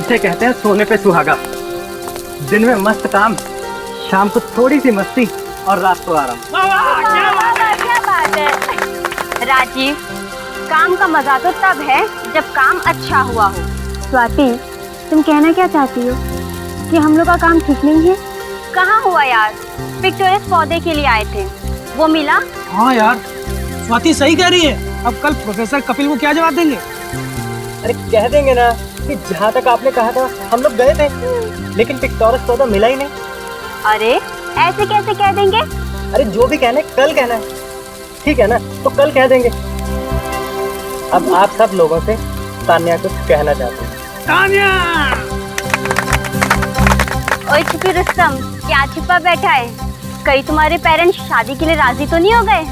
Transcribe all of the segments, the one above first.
इसे कहते हैं सोने पे सुहागा। दिन में मस्त काम, शाम को थोड़ी सी मस्ती और रात को आराम। क्या बात है राजीव, काम का मजा तो तब है जब काम अच्छा हुआ हो। स्वाति, तुम कहना क्या चाहती हो कि हम लोग का काम ठीक नहीं है? कहाँ हुआ यार, पिक्टोरियस पौधे के लिए आए थे, वो मिला? हाँ यार, स्वाति सही कह रही है। अब कल प्रोफेसर कपिल को क्या जवाब देंगे? अरे कह देंगे ना कि जहाँ तक आपने कहा था हम लोग गए थे, लेकिन पिक्टोरियस पौधा मिला ही नहीं। अरे ऐसे कैसे कह देंगे? अरे जो भी कहना है कल कहना है, ठीक है ना? तो कल कह देंगे। अब आप सब लोगों से तान्या कुछ कहना चाहते हैं। तान्या! ओए छुपी रुस्तम, क्या छिपा बैठा है? कहीं तुम्हारे पेरेंट्स शादी के लिए राजी तो नहीं हो गए?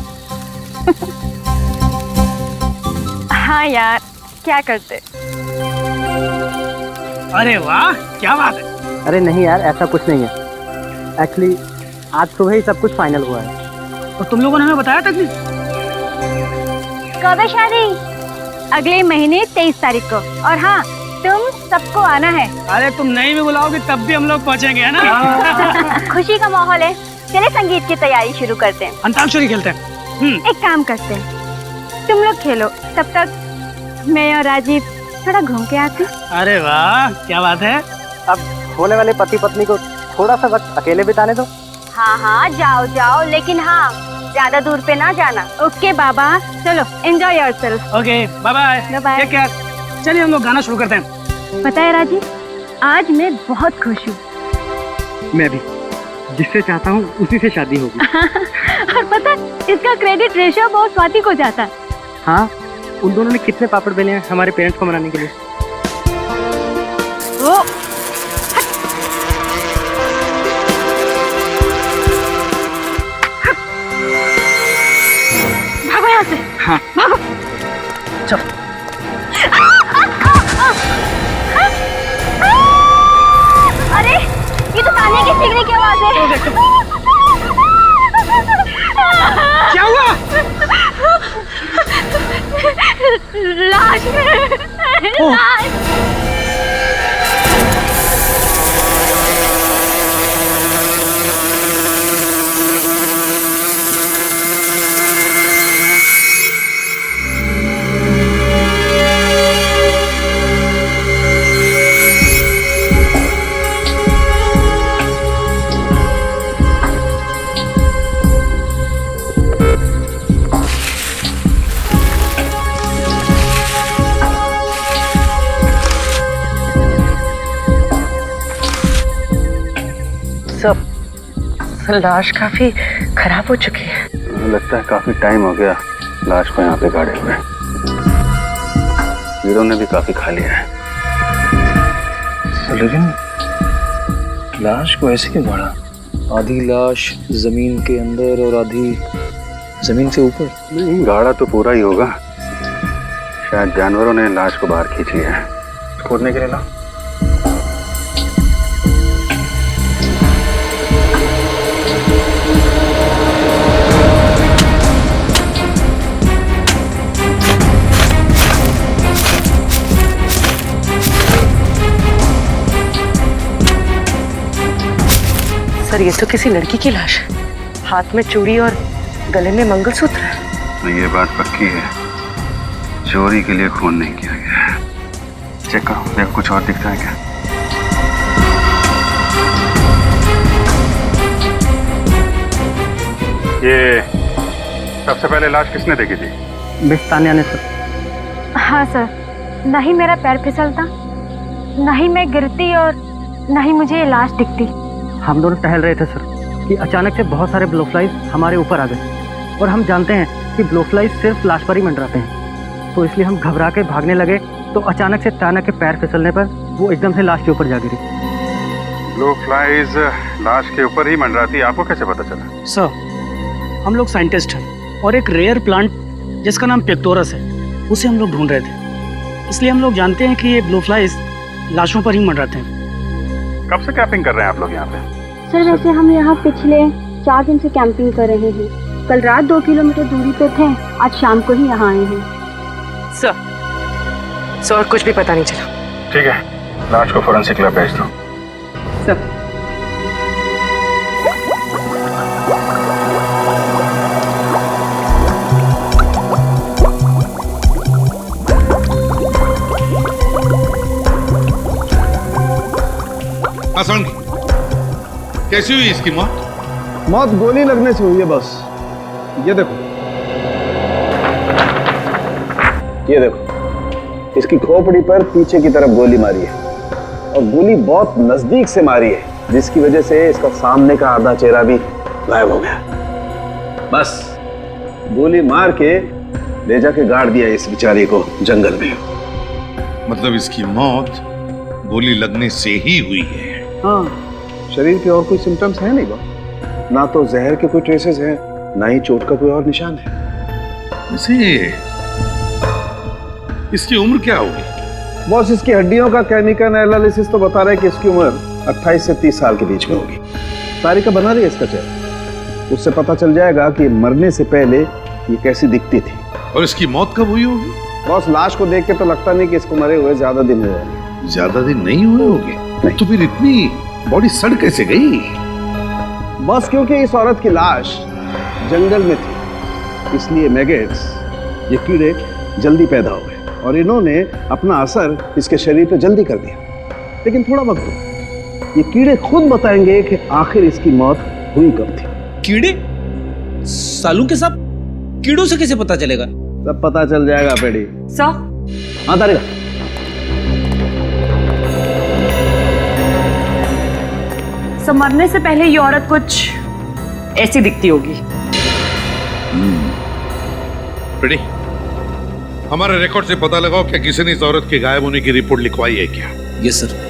हाँ यार, क्या करते? अरे वाह, क्या बात है। अरे नहीं यार, ऐसा कुछ नहीं है। एक्चुअली आज सुबह ही सब कुछ फाइनल हुआ है। और तुम लोगों ने हमें बताया तक नहीं? कब है शादी? अगले महीने 23 तारीख को। और हाँ, तुम सबको आना है। अरे तुम नहीं भी बुलाओगे तब भी हम लोग पहुंचेंगे, है ना? खुशी का माहौल है, चले संगीत की तैयारी शुरू करते हैं। अंताक्षरी खेलते हैं। एक काम करते हैं, तुम लोग खेलो, तब तक मैं और राजीव थोड़ा घूम के आते। अरे वाह, क्या बात है। अब होने वाले पति पत्नी को थोड़ा सा वक्त अकेले बिताने दो। हाँ हाँ, जाओ जाओ, लेकिन हाँ, ज्यादा दूर पे ना जाना। ओके बाबा, चलो enjoy yourself. Okay, bye bye. Bye bye. Take care. चलिए हम लोग गाना शुरू करते हैं। पता है राजीव, आज मैं बहुत खुश हूँ। मैं भी, जिससे चाहता हूँ उसी से शादी होगी। और पता है, इसका क्रेडिट ऋषभ और स्वाति को जाता है। हाँ, उन दोनों ने कितने पापड़ बेले हैं हमारे पेरेंट्स को मनाने के लिए। ओ, भागो यहाँ से। हाँ भागो। चल। अरे ये तो तान्या की सीखने की आवाज है। क्या हुआ? लाश लाश। लाश काफी खराब हो चुकी है। लगता है काफी टाइम हो गया लाश को यहाँ पे गाड़े हुए। हीरो ने भी काफी खा लिया है। लेकिन लाश को ऐसे क्यों गाड़ा? आधी लाश जमीन के अंदर और आधी जमीन से ऊपर। नहीं, गाड़ा तो पूरा ही होगा। शायद जानवरों ने लाश को बाहर खींच लिया है। खोदने के लिए ना। सर, ये तो किसी लड़की की लाश है। हाथ में चूड़ी और गले में मंगलसूत्र है। तो ये बात पक्की है, चोरी के लिए खून नहीं किया गया है। चेक करो, देखो कुछ और दिखता है क्या। ये सबसे पहले लाश किसने देखी थी? मिस तान्या ने सर। हाँ सर, न ही मेरा पैर फिसलता, न ही मैं गिरती और न ही मुझे ये लाश दिखती। हम दोनों टहल रहे थे सर कि अचानक से बहुत सारे ब्लोफ्लाइज हमारे ऊपर आ गए, और हम जानते हैं कि ब्लोफ्लाइज सिर्फ लाश पर ही मंडराते हैं, तो इसलिए हम घबरा के भागने लगे। तो अचानक से तान्या के पैर फिसलने पर वो एकदम से लाश के ऊपर जा गिरी। ब्लोफ्लाइज लाश के ऊपर ही मंडराती, आपको कैसे पता चला? सर, हम लोग साइंटिस्ट हैं और एक रेयर प्लांट जिसका नाम पिक्टोरस है, उसे हम लोग ढूंढ रहे थे। इसलिए हम लोग जानते हैं कि ये ब्लोफ्लाइज लाशों पर ही मंडराते हैं। कब से कैंपिंग कर रहे हैं आप लोग यहाँ पे? सर वैसे हम यहाँ पिछले 4 दिन से कैंपिंग कर रहे हैं। कल रात 2 किलोमीटर दूरी पे थे, आज शाम को ही यहाँ आए हैं। सर, और कुछ भी पता नहीं चला। ठीक है, लाश को फोरेंसिक लैब भेज दो। सर आसान कैसी हुई इसकी मौत? मौत गोली लगने से हुई है बस। ये देखो, ये देखो, इसकी खोपड़ी पर पीछे की तरफ गोली मारी है और गोली बहुत नजदीक से मारी है, जिसकी वजह से इसका सामने का आधा चेहरा भी गायब हो गया। बस गोली मार के ले जाके गाड़ दिया इस बेचारी को जंगल में। मतलब इसकी मौत गोली लगने से ही हुई है? हाँ, शरीर के और कोई सिम्टम्स है नहीं बा, ना तो जहर के कोई ट्रेसेस हैं, ना ही चोट का कोई और निशान है। वैसे इसकी उम्र क्या होगी? बॉस, इसकी हड्डियों का केमिकल एनालिसिस तो बता रहा है कि इसकी उम्र 28 से 30 साल के बीच में होगी। तारीख बना रही है इसका चेहरा, उससे पता चल जाएगा कि मरने से पहले ये कैसी दिखती थी। और इसकी मौत कब हुई होगी? बॉस, लाश को देख के तो लगता नहीं कि इसको मरे हुए ज्यादा दिन हुए होंगे। ज्यादा दिन नहीं हुए होंगे? तो फिर इतनी बॉडी सड़ कैसे गई? बस क्योंकि इस औरत की लाश जंगल में थी, इसलिए मैगेट्स, ये कीड़े जल्दी पैदा हो गए और इन्होंने अपना असर इसके शरीर पे जल्दी कर दिया। लेकिन थोड़ा वक्त दो, ये कीड़े खुद बताएंगे कि आखिर इसकी मौत हुई कब थी। कीड़े? सालू के साहब, कीड़ों से कैसे पता चलेगा? सब पता चल जाएगा पेड़ी। सर हाँ तारिका, सर मरने से पहले ये औरत कुछ ऐसी दिखती होगी। रेडी? हमारे रिकॉर्ड से पता लगाओ क्या किसी ने इस औरत के गायब होने की रिपोर्ट लिखवाई है क्या? Yes sir.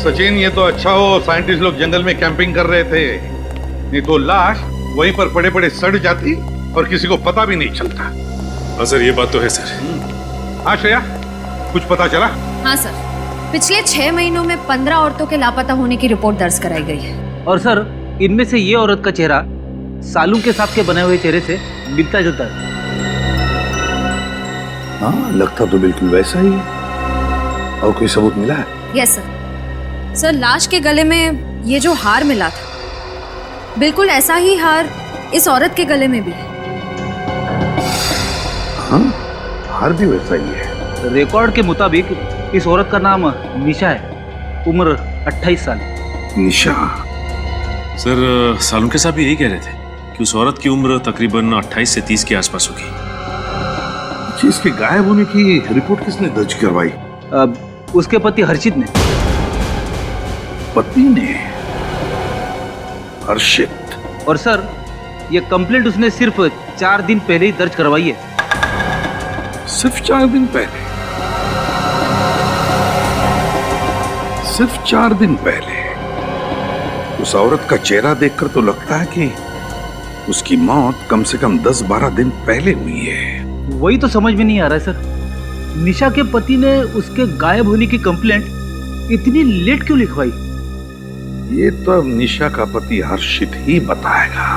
सचिन, ये तो अच्छा हो साइंटिस्ट लोग जंगल में कैंपिंग कर रहे थे, नहीं तो लाश वहीं पर पड़े पड़े सड़ जाती और किसी को पता भी नहीं चलता। हाँ सर, ये बात तो है सर। हाँ श्रेया, कुछ पता चला? हाँ सर, पिछले 6 महीनों में 15 औरतों के लापता होने की रिपोर्ट दर्ज कराई गई है। और सर, इनमें से ये औरत का चेहरा सालू के साथ के बने हुए चेहरे से मिलता जुलता है। हाँ, लगता तो बिल्कुल वैसा ही है। और कोई सबूत मिला है? Yes sir. सर, लाश के गले में ये जो हार मिला था, बिल्कुल ऐसा ही हार इस औरत के गले में भी है। हाँ, हार भी वैसा ही है। रिकॉर्ड के मुताबिक इस औरत का नाम निशा है, उम्र 28 साल। निशा? सर, सालू के साहब भी यही कह रहे थे कि उस औरत की उम्र तकरीबन 28 से 30 के आसपास होगी। इसके गायब होने की रिपोर्ट किसने दर्ज करवाई? उसके पति हर्षित ने। पति ने? हर्षित? और सर, ये कंप्लेंट उसने सिर्फ 4 दिन पहले ही दर्ज करवाई है। सिर्फ 4 दिन पहले? सिर्फ 4 दिन पहले? उस औरत का चेहरा देखकर तो लगता है कि उसकी मौत कम से कम 10-12 दिन पहले हुई है। वही तो समझ में नहीं आ रहा है सर, निशा के पति ने उसके गायब होने की कंप्लेंट इतनी लेट क्यों लिखवाई? ये तो अब निशा का पति हर्षित ही बताएगा।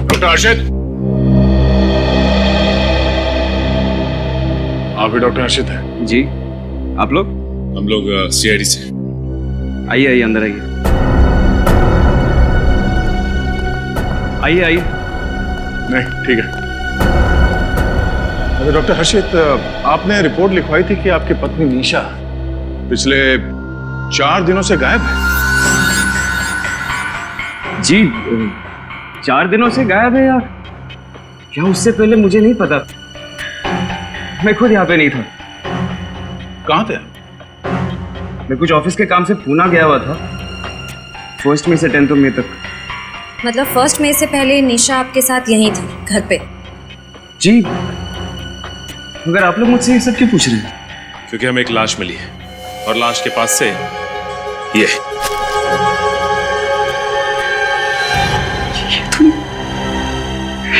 डॉक्टर हर्षित? आप भी डॉक्टर हर्षित है? जी, आप लोग? हम लोग CID से। आइए आइए, अंदर आइए। आइए आइए। नहीं, ठीक है। अरे डॉक्टर हर्षित, आपने रिपोर्ट लिखवाई थी कि आपकी पत्नी निशा पिछले 4 दिनों से गायब है। जी, 4 दिनों से गायब है यार? क्या उससे पहले मुझे नहीं पता, मैं खुद यहाँ पे नहीं था। कहाँ थे? मैं कुछ ऑफिस के काम से पूना गया हुआ था, 1 मई से 10 मई तक। मतलब 1 मई से पहले निशा आपके साथ यहीं थी, घर पे? जी, मगर आप लोग मुझसे ये सब क्यों पूछ रहे हैं? क्योंकि हमें एक लाश मिली है और लाश के पास से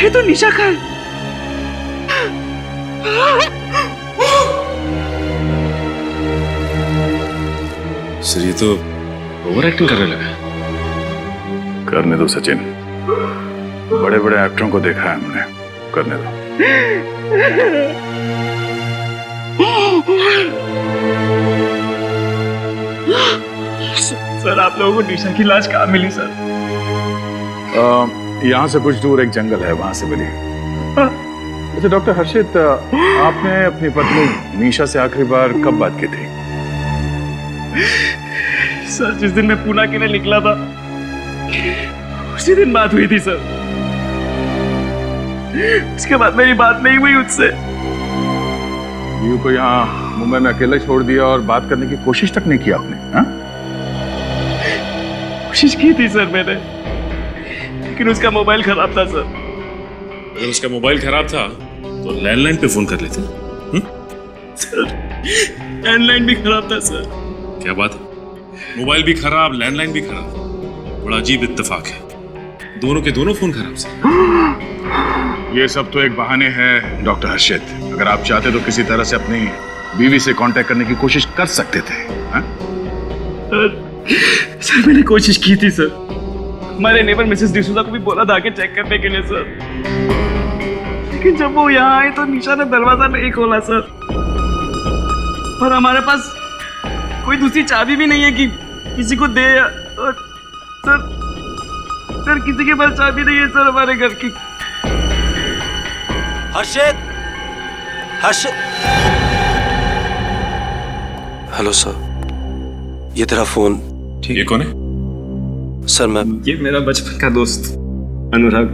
ये तो निशा का है। सर ये तो ओवर एक्टिंग करने लगा। करने दो सचिन, बड़े बड़े एक्टरों को देखा है हमने, करने दो। सर आप लोगों को निशा की लाश कहाँ मिली सर? यहाँ से कुछ दूर एक जंगल है, वहां से मिली। अच्छा डॉक्टर हर्षित, आपने अपनी पत्नी निशा से आखिरी बार कब बात की थी? सर जिस दिन मैं पूना के लिए निकला था उसी दिन बात हुई थी सर। उसके बाद मेरी बात नहीं हुई उससे। यू को यहाँ मुंबई में अकेला छोड़ दिया और बात करने की कोशिश तक नहीं की आपने? हाँ? कोशिश की थी सर मैंने, लेकिन उसका मोबाइल खराब था सर। अगर उसका मोबाइल खराब था तो लैंडलाइन पे फोन कर लेते। सर लैंडलाइन भी खराब था सर। क्या बात है, मोबाइल भी खराब, लैंडलाइन भी खराब। बड़ा अजीब इत्तेफाक है, दोनों के दोनों फोन खराब से। ये सब तो एक बहाने हैं डॉक्टर हर्षित। अगर आप चाहते तो किसी तरह से अपनी बीवी से कांटेक्ट करने की कोशिश कर सकते थे। हाँ? सर मैंने कोशिश की थी सर। हमारे नेबर मिसेस डिसूजा को भी बोला था कि चेक करने के लिए सर, लेकिन जब वो यहाँ आए तो निशा ने दरवाजा नहीं खोला सर। और हमारे पास कोई दूसरी चाबी भी नहीं है कि किसी को दे। और सर किसी के पास चाबी नहीं है सर हमारे घर की। हर्षित, हेलो सर, ये तेरा फोन। ठीक, ये कौन है? सर मैं, ये मेरा बचपन का दोस्त अनुराग,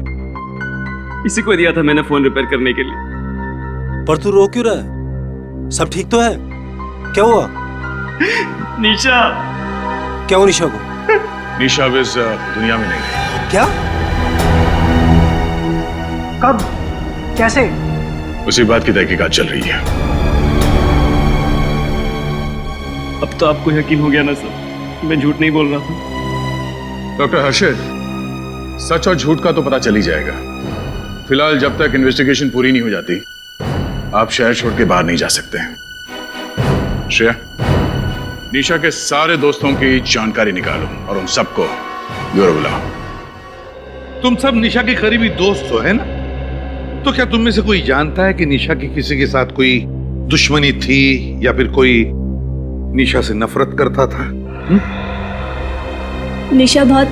इसी को दिया था मैंने फोन रिपेयर करने के लिए। पर तू रो क्यों रहा है? सब ठीक तो है? क्या हुआ? निशा। क्या हुआ निशा को? निशा अब इस दुनिया में नहीं रही। क्या? कब? कैसे? उसी बात की तहकीकात चल रही है। अब तो आपको यकीन हो गया ना सर, मैं झूठ नहीं बोल रहा था। डॉक्टर हर्षित, सच और झूठ का तो पता चल ही जाएगा। फिलहाल जब तक इन्वेस्टिगेशन पूरी नहीं हो जाती, आप शहर छोड़ के बाहर नहीं जा सकते। श्रेया, निशा के सारे दोस्तों की जानकारी निकालो और उन सबको ब्यूरो बुलाओ। तुम सब निशा के करीबी दोस्त हो, है ना? तो क्या तुम में से कोई जानता है कि निशा की किसी के साथ कोई दुश्मनी थी या फिर कोई निशा से नफरत करता था? निशा बहुत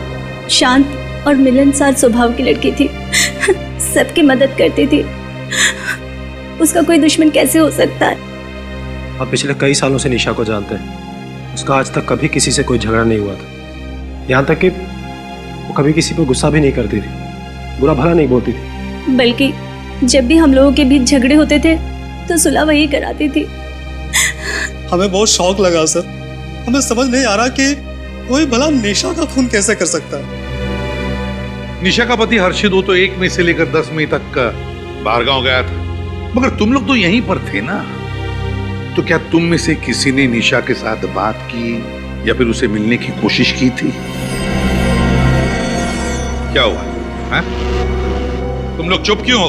शांत और मिलनसार स्वभाव की लड़की थी। सबकी मदद करती थी। उसका कोई दुश्मन कैसे हो सकता है? आप पिछले कई सालों से निशा को जानते हैं। उसका आज तक कभी किसी से कोई झगड़ा नहीं हुआ था। यहाँ तक कि वो कभी किसी पर गुस्सा भी नहीं करती थी, बुरा भला नहीं बोलती थी। बल्कि जब भी हम लोगों के बीच झगड़े होते थे तो सुलह वही कराती थी। हमें बहुत शौक लगा सर। हमें समझ नहीं आ रहा कि कोई भला निशा का खून कैसे कर सकता है। निशा का पति हर्षित वो तो 1 मई से लेकर 10 मई तक बाहर गांव गया था, मगर तुम लोग तो यहीं पर थे ना। तो क्या तुम में से किसी ने निशा के साथ बात की या फिर उसे मिलने की कोशिश की थी? क्या हुआ? है? तुम लोग चुप क्यों हो?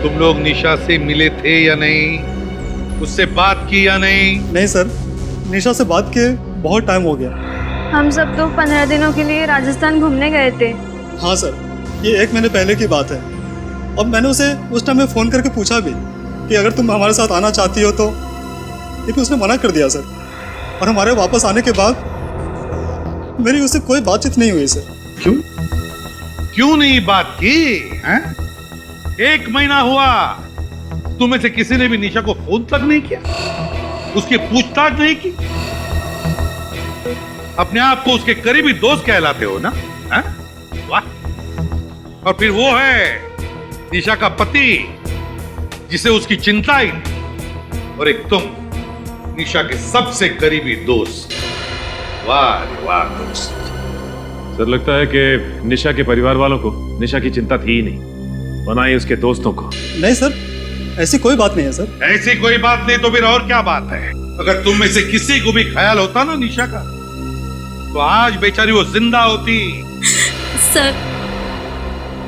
तुम लोग निशा से मिले थे या नहीं? उससे बात की या नहीं? नहीं सर, निशा से बात किए बहुत टाइम हो गया। हम सब तो 15 दिनों के लिए राजस्थान घूमने गए थे। हाँ सर, ये 1 महीने पहले की बात है। और मैंने उसे उस टाइम में फ़ोन करके पूछा भी कि अगर तुम हमारे साथ आना चाहती हो तो, लेकिन उसने मना कर दिया सर। और हमारे वापस आने के बाद मेरी उससे कोई बातचीत नहीं हुई सर। क्यों नहीं बात की? हैं? 1 महीना हुआ, तुम्हें से किसी ने भी निशा को फोन तक नहीं किया, उसकी पूछताछ नहीं की। अपने आप को उसके करीबी दोस्त कहलाते हो ना? हैं? वाह! और फिर वो है निशा का पति जिसे उसकी चिंता ही नहीं। और एक तुम निशा के सबसे करीबी दोस्त। वाह रे वाह दोस्त। सर लगता है कि निशा के परिवार वालों को निशा की चिंता थी ही नहीं, बनाई उसके दोस्तों को। नहीं सर, ऐसी कोई बात नहीं है सर। ऐसी कोई बात नहीं तो फिर और क्या बात है? अगर तुम में से किसी को भी ख्याल होता ना निशा का, तो आज बेचारी वो जिंदा होती। सर,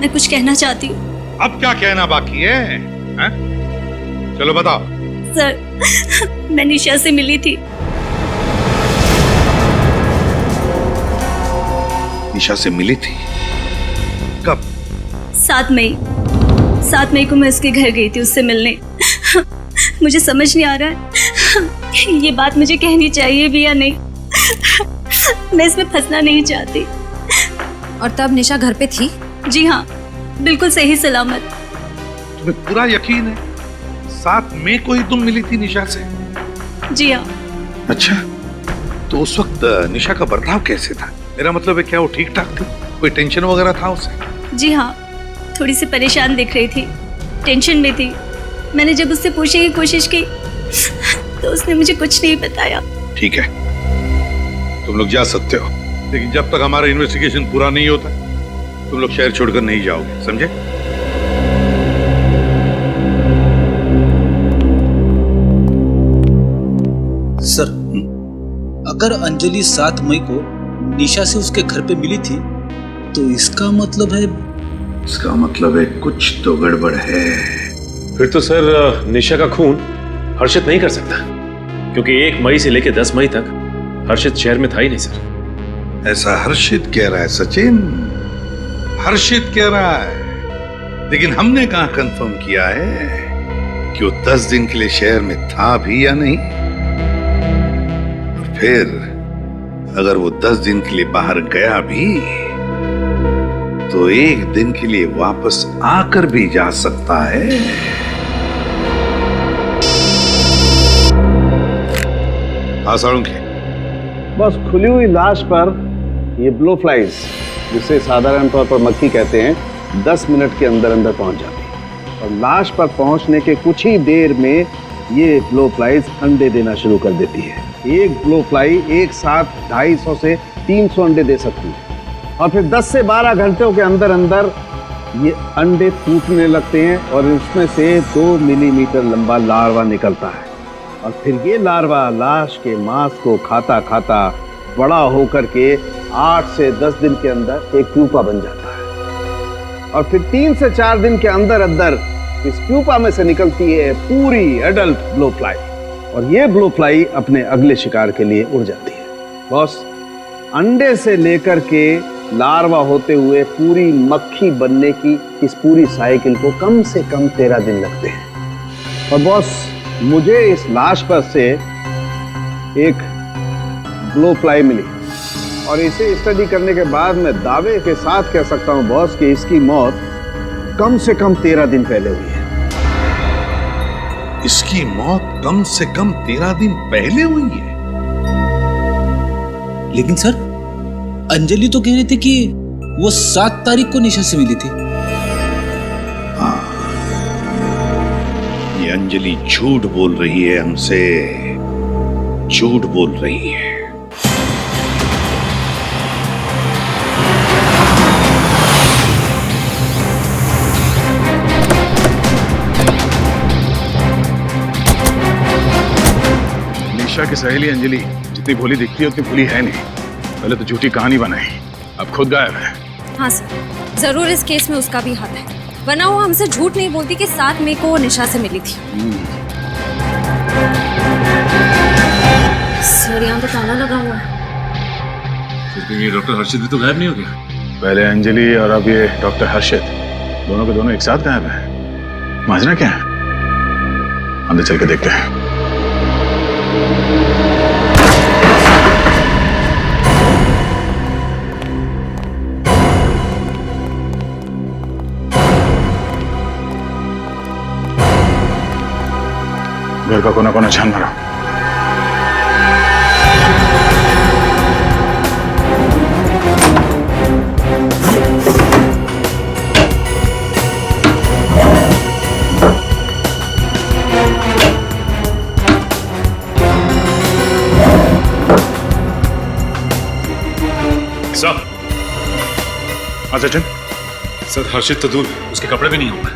मैं कुछ कहना चाहती हूँ। अब क्या कहना बाकी है, हैं? चलो बताओ। सर, मैं निशा से मिली थी। निशा से मिली थी? कब? 7 मई को मैं उसके घर गई थी उससे मिलने। मुझे समझ नहीं आ रहा है ये बात मुझे कहनी चाहिए भी या नहीं। मैं इसमें फंसना नहीं चाहती। और तब निशा घर पे थी? जी हाँ, बिल्कुल सही सलामत। तुम्हें पूरा यकीन है 7 मई को ही तुम मिली थी निशा से? जी हाँ। अच्छा, तो उस वक्त निशा का बर्ताव कैसे था? मेरा मतलब है क्या वो ठीक ठाक थी? कोई टेंशन वगैरह था उसे? जी हाँ, थोड़ी सी परेशान दिख रही थी, टेंशन में थी। मैंने जब उससे पूछने की कोशिश की तो उसने मुझे कुछ नहीं बताया। ठीक है, तुम लोग जा सकते हो, लेकिन जब तक हमारा इन्वेस्टिगेशन पूरा नहीं होता तुम लोग शहर छोड़कर नहीं जाओगे, समझे? सर, अगर अंजलि 7 मई को निशा से उसके घर पे मिली थी तो इसका मतलब है कुछ तो गड़बड़ है। फिर तो सर निशा का खून हर्षित नहीं कर सकता, क्योंकि 1 मई से लेकर 10 मई तक हर्षित शहर में था ही नहीं सर। ऐसा हर्षित कह रहा है सचिन, हर्षित कह रहा है, लेकिन हमने कहां कंफर्म किया है कि वो 10 दिन के लिए शहर में था भी या नहीं। और फिर अगर वो 10 दिन के लिए बाहर गया भी तो 1 दिन के लिए वापस आकर भी जा सकता है। हाँ साळुंखे, बस खुली हुई लाश पर ये ब्लो फ्लाइज, जिसे साधारण तौर पर मक्खी कहते हैं, 10 मिनट के अंदर अंदर पहुंच जाती है। और लाश पर पहुंचने के कुछ ही देर में ये ब्लो फ्लाइज अंडे देना शुरू कर देती है। एक ब्लो फ्लाई एक साथ 250 से 300 अंडे दे सकती है, और फिर 10 से 12 घंटों के अंदर अंदर ये अंडे टूटने लगते हैं और इसमें से 2 मिलीमीटर लंबा लार्वा निकलता है। और फिर ये लार्वा लाश के मांस को खाता खाता बड़ा होकर के 8 से 10 दिन के अंदर एक प्यूपा बन जाता है। और फिर 3 से 4 दिन के अंदर अंदर इस प्यूपा में से निकलती है पूरी एडल्ट ब्लो फ्लाई, और ये ब्लो फ्लाई अपने अगले शिकार के लिए उड़ जाती है। बॉस, अंडे से लेकर के लार्वा होते हुए पूरी मक्खी बनने की इस पूरी साइकिल को कम से कम 13 दिन लगते हैं। और बॉस, मुझे इस लाश पर से एक ब्लो फ्लाई मिली, और इसे स्टडी करने के बाद मैं दावे के साथ कह सकता हूं बॉस कि इसकी मौत कम से कम 13 दिन पहले हुई है। इसकी मौत कम से कम 13 दिन पहले हुई है? लेकिन सर, अंजलि तो कह रही थी कि वो 7 तारीख को निशा से मिली थी। हाँ, ये अंजलि झूठ बोल रही है हमसे, झूठ बोल रही है। निशा की सहेली अंजलि जितनी भोली दिखती है उतनी भोली है नहीं। पहले तो झूठी कहानी बनाई, अब खुद गायब है। हाँ सर, जरूर इस केस में उसका भी हाथ है, वरना वो हमसे झूठ नहीं बोलती कि 7 मई को वो निशा से मिली थी। सर, यहाँ तो ताला लगा हुआ है। ये डॉक्टर हर्षित भी तो गायब नहीं हो गया? पहले अंजलि और अब ये डॉक्टर हर्षित, दोनों के दोनों एक साथ गायब हैं। माजरा क्या है? अंदर चल के देखते हैं। घर का कोना कोना छान मारो। सर। हाँ सचिन। सर हर्षित तो दूर, उसके कपड़े भी नहीं होंगे।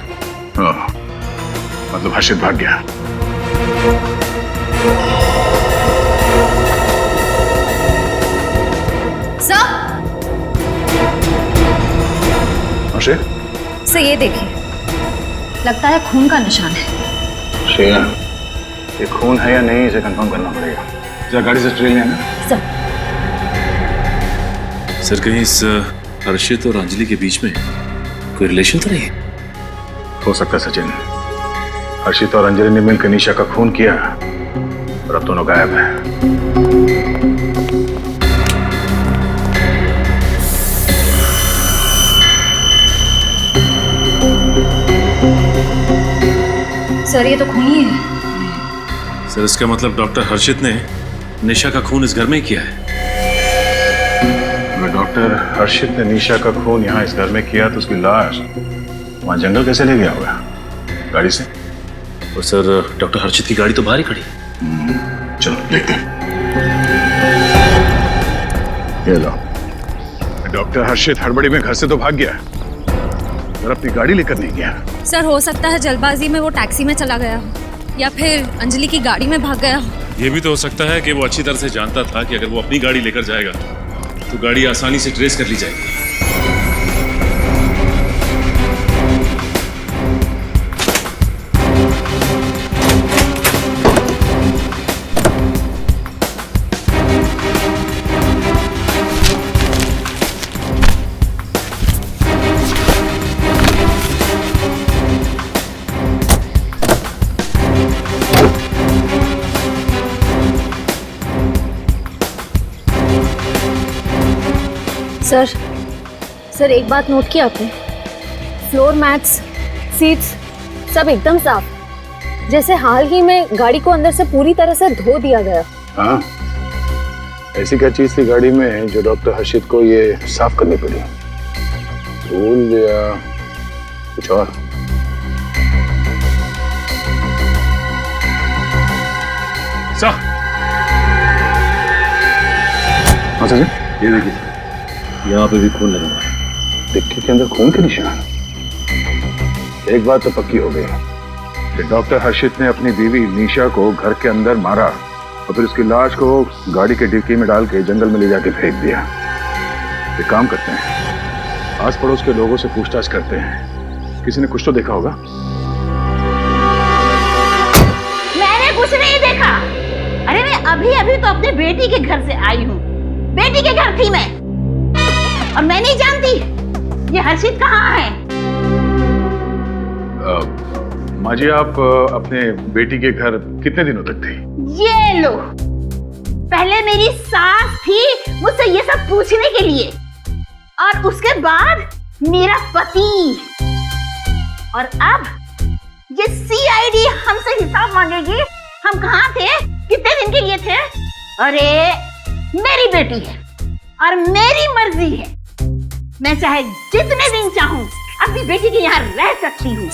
हाँ, मतलब हर्षित भाग गया। सर हर्षित, सर ये देखिए, लगता है खून का निशान है। श्रेया, ये खून है या नहीं इसे कंफर्म करना पड़ेगा। जरा गाड़ी से ट्रेन लेना। सर कहीं इस हर्षित और अंजलि के बीच में कोई रिलेशन तो नहीं? हो सकता है सचिन। हर्षित और अंजलि ने मिलकर निशा का खून किया और अब दोनों गायब हैं। सर ये तो खून ही है। सर इसका मतलब डॉक्टर हर्षित ने निशा का खून इस घर में ही किया है। अगर डॉक्टर हर्षित ने निशा का खून यहाँ इस घर में किया तो उसकी लाश वहां जंगल कैसे ले गया होगा? गाड़ी से? और सर डॉक्टर हर्षित की गाड़ी तो बाहर ही खड़ी है। चलो देखते हैं। ये लो, डॉक्टर हर्षित हड़बड़ी में घर से तो भाग गया और अपनी गाड़ी लेकर नहीं गया। सर हो सकता है जल्दबाजी में वो टैक्सी में चला गया हो या फिर अंजलि की गाड़ी में भाग गया हो। ये भी तो हो सकता है कि वो अच्छी तरह से जानता था कि अगर वो अपनी गाड़ी लेकर जाएगा तो गाड़ी आसानी से ट्रेस कर ली जाएगी। सर एक बात नोट की आपने? फ्लोर मैट्स, सीट्स सब एकदम साफ, जैसे हाल ही में गाड़ी को अंदर से पूरी तरह से धो दिया गया। हाँ, ऐसी क्या चीज थी गाड़ी में जो डॉक्टर हर्षित को ये साफ करनी पड़ी? धूल या कुछ और? हाँ सर, ये देखिए, यहाँ पे भी खून लगा हुआ है। डिक्की के अंदर खून के निशान। एक बात तो पक्की हो गई कि डॉक्टर हर्षित ने अपनी बीवी निशा को घर के अंदर मारा और फिर उसकी लाश को गाड़ी के डिक्की में डाल के जंगल में ले जाके फेंक दिया। एक काम करते हैं, आस पड़ोस के लोगों से पूछताछ करते हैं, किसी ने कुछ तो देखा होगा। मैंने कुछ नहीं देखा। अरे मैं अभी अभी तो अपने बेटी के घर से आई हूँ। बेटी के घर थी मैं, और मैं नहीं जानती ये हर्षित कहाँ है। माँ जी, आप अपने बेटी के घर कितने दिनों तक थी? ये लो, पहले मेरी सास थी मुझसे ये सब पूछने के लिए, और उसके बाद मेरा पति, और अब ये सीआईडी हमसे हिसाब मांगेगी। हम कहाँ थे, कितने दिन के लिए थे? अरे मेरी बेटी है और मेरी मर्जी है, मैं चाहे जितने दिन चाहूं अपनी बेटी के यहाँ रह सकती हूँ।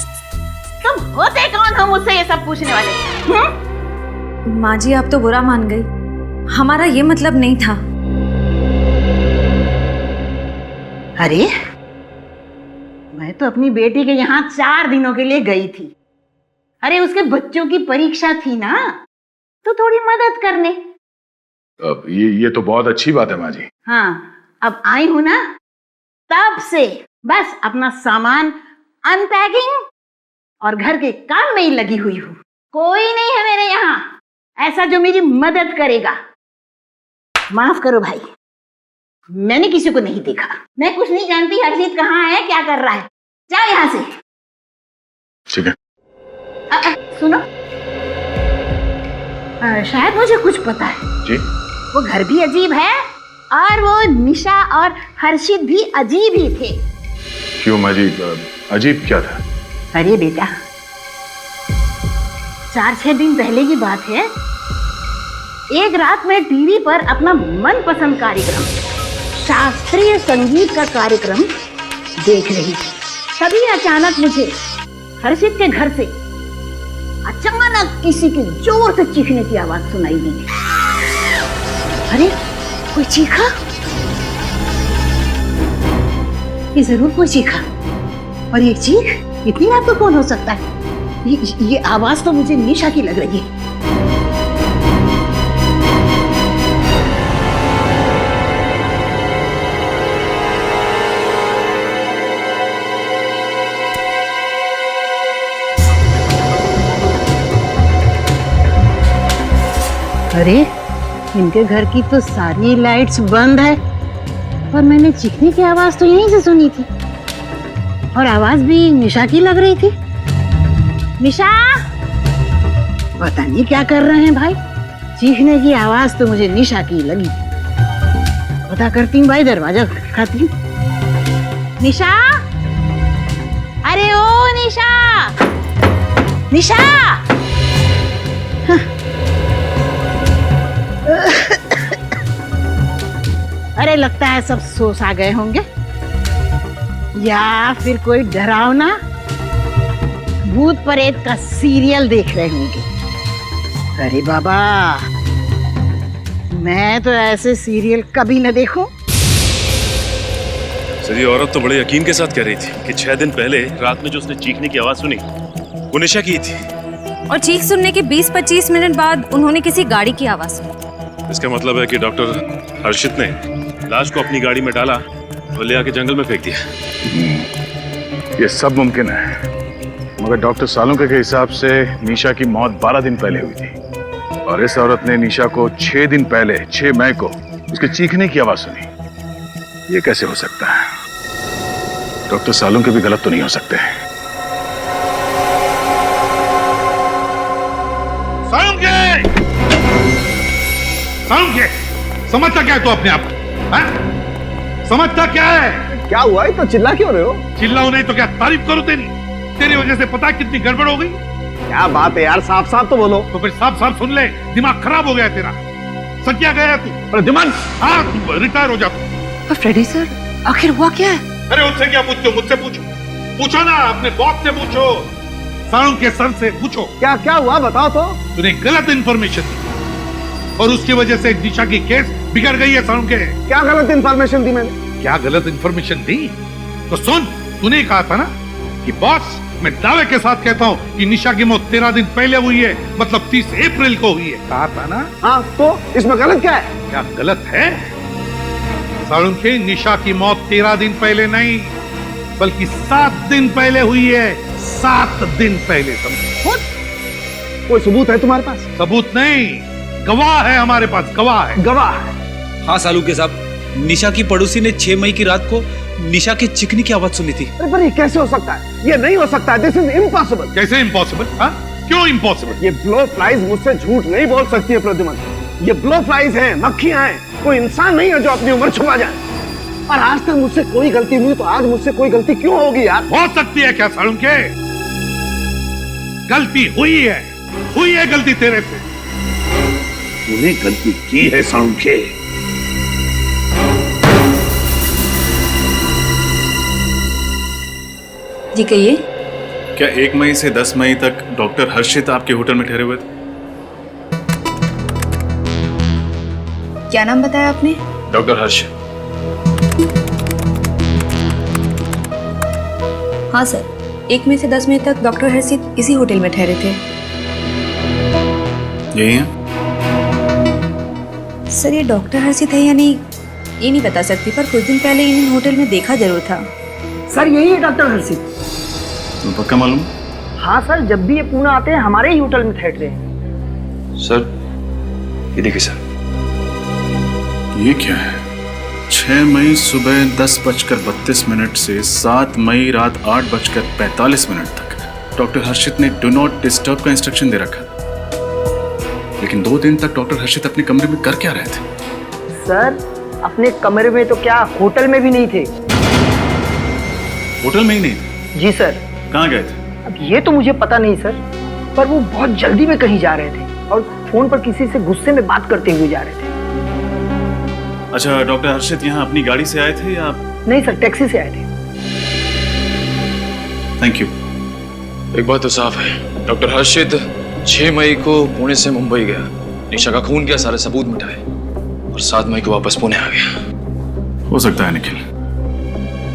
तुम होते कौन हो मुझसे ये सब पूछने वाले? माँ जी आप तो बुरा मान गई, हमारा ये मतलब नहीं था। अरे मैं तो अपनी बेटी के यहाँ 4 दिनों के लिए गई थी। अरे उसके बच्चों की परीक्षा थी ना, तो थोड़ी मदद करने। अब ये तो बहुत अच्छी बात है माँ जी। हाँ, अब आई हूं ना, तब से बस अपना सामान अनपैकिंग और घर के काम में ही लगी हुई हूँ। कोई नहीं है मेरे यहाँ ऐसा जो मेरी मदद करेगा। माफ करो भाई, मैंने किसी को नहीं देखा। मैं कुछ नहीं जानती हर्षित कहाँ है, क्या कर रहा है। जाओ यहाँ से। ठीक है। सुनो, शायद मुझे कुछ पता है जी। वो घर भी अजीब है और वो निशा और हर्षित भी अजीब ही थे। क्यों माँ जी, अजीब क्या था? अरे बेटा, 4-6 दिन पहले की बात है। एक रात में टीवी पर अपना मनपसंद कार्यक्रम, शास्त्रीय संगीत का कार्यक्रम देख रही थी। तभी अचानक मुझे हर्षित के घर से अचानक किसी के जोर से चीखने की आवाज सुनाई दी। अरे कोई चीखा? कि जरूर कोई चीखा, और ये चीख इतनी रात को कौन हो सकता है? ये आवाज तो मुझे निशा की लग रही है। अरे, इनके घर की तो सारी लाइट्स बंद है, और मैंने चीखने की आवाज तो यहीं से सुनी थी, और आवाज भी निशा की लग रही थी। निशा, पता नहीं क्या कर रहे हैं भाई, चीखने की आवाज तो मुझे निशा की लगी। पता करती हूँ भाई, दरवाजा खटखटाती हूँ। निशा, अरे ओ निशा, निशा। अरे लगता है सब सोच आ गए होंगे, या फिर कोई डरावना भूत प्रेत का सीरियल देख रहे होंगे। अरे बाबा, मैं तो ऐसे सीरियल कभी न देखूं। सर, ये औरत तो बड़े यकीन के साथ कह रही थी कि 6 दिन पहले रात में जो उसने चीखने की आवाज सुनी वो निशा की थी, और चीख सुनने के 20-25 मिनट बाद उन्होंने किसी गाड़ी की आवाज सुनी। इसका मतलब है कि डॉक्टर हर्षित ने लाश को अपनी गाड़ी में डाला और ले आके जंगल में फेंक दिया। ये सब मुमकिन है, मगर डॉक्टर सालुंके के हिसाब से निशा की मौत 12 दिन पहले हुई थी, और इस औरत ने निशा को 6 दिन पहले 6 मई को उसके चीखने की आवाज सुनी। ये कैसे हो सकता है? डॉक्टर सालुंके भी गलत तो नहीं हो सकते। सालुंके, समझता क्या है तू अपने आप को? समझता क्या है? क्या हुआ है? तो चिल्ला क्यों रहे हो? चिल्लाओ नहीं तो क्या तारीफ करूं तेरी? तेरी वजह से पता कितनी गड़बड़ हो गई। क्या बात है यार, साफ साफ तो बोलो। तो फिर साफ साफ सुन ले, दिमाग खराब हो गया तेरा। सकिया गया तू। अरे दिमाग, हाँ, तू रिटायर हो जा तू। फ्रेडी सर, आखिर हुआ क्या है? अरे उससे क्या पूछते हो? मुझसे पूछो। पूछो ना, अपने बॉस से पूछो, सालुंके सर से पूछो। क्या क्या हुआ बताओ तो। तूने गलत इंफॉर्मेशन दी और उसकी वजह से निशा की केस बिगड़ गई है। सालुंके, क्या गलत इंफॉर्मेशन दी मैंने? क्या गलत इंफॉर्मेशन दी? तो सुन, तूने कहा था ना कि बॉस, मैं दावे के साथ कहता हूँ कि निशा की मौत 13 दिन पहले हुई है, मतलब 30 अप्रैल को हुई है। कहा था ना? हाँ, तो इसमें गलत क्या है? क्या गलत है? सालुंके, निशा की मौत 13 दिन पहले नहीं, बल्कि 7 दिन पहले हुई है। 7 दिन पहले। समझो? कोई सबूत है तुम्हारे पास? सबूत नहीं, गवाह है हमारे पास, गवाह है। गवाह? हाँ सालुंके साहब, निशा की पड़ोसी ने 6 मई की रात को निशा के चिकनी की आवाज सुनी थी। अरे पर ये कैसे हो सकता है? ये नहीं हो सकता है। This is impossible. कैसे इम्पॉसिबल? हाँ, क्यों इम्पॉसिबल? ये ब्लो फ्लाइज मुझसे झूठ नहीं बोल सकती है प्रद्युमन। ये ब्लो फ्लाइज हैं, मक्खियां हैं, कोई इंसान नहीं है जो अपनी उम्र छुपा जाए। और आज तक मुझसे कोई गलती हुई, तो आज मुझसे कोई गलती क्यों होगी यार? हो सकती है क्या सालुंके? गलती हुई है गलती तेरे से। तूने गलती की है सालुंके। जी कहिए। क्या 1 मई से 10 मई तक डॉक्टर हर्षित आपके होटल में ठहरे हुए थे? क्या नाम बताया आपने? डॉक्टर हर्षित। हाँ सर, 1 मई से 10 मई तक डॉक्टर हर्षित इसी होटल में ठहरे थे। यही है? सर, ये डॉक्टर हर्षित है या नहीं ये नहीं बता सकती, पर कुछ दिन पहले इन्हें होटल में देखा जरूर था। सर यही है डॉक्टर हर्षित। तो पक्का मालूम? हाँ सर, जब भी ये पुणे आते हैं हमारे ही होटल में ठहरते हैं। सर, ये देखिए सर। ये क्या है? 6 मई सुबह 10:32 से 7 मई रात 8:45 तक डॉक्टर हर्षित ने डू नॉट डिस्टर्ब का इंस्ट्रक्शन दे रखा। लेकिन 2 दिन तक डॉक्टर हर्षित अपने कमरे में कर क्या रहे थे? सर, अपने कमरे में तो क्या, होटल में भी नहीं थे। होटल में ही नहीं थे? जी सर। कहाँ गए थे? अब ये तो मुझे पता नहीं सर, पर वो बहुत जल्दी में कहीं जा रहे थे और फोन पर किसी से गुस्से में बात करते हुए जा रहे थे। अच्छा, डॉक्टर हर्षित यहाँ अपनी गाड़ी से आए थे या? नहीं सर, टैक्सी से आए थे। Thank you. एक बात तो साफ है, डॉक्टर हर्षित 6 मई को पुणे से मुंबई गया, निशा का खून किया, सारे सबूत मिटाए और 7 मई को वापस पुणे आ गया। हो सकता है निखिल,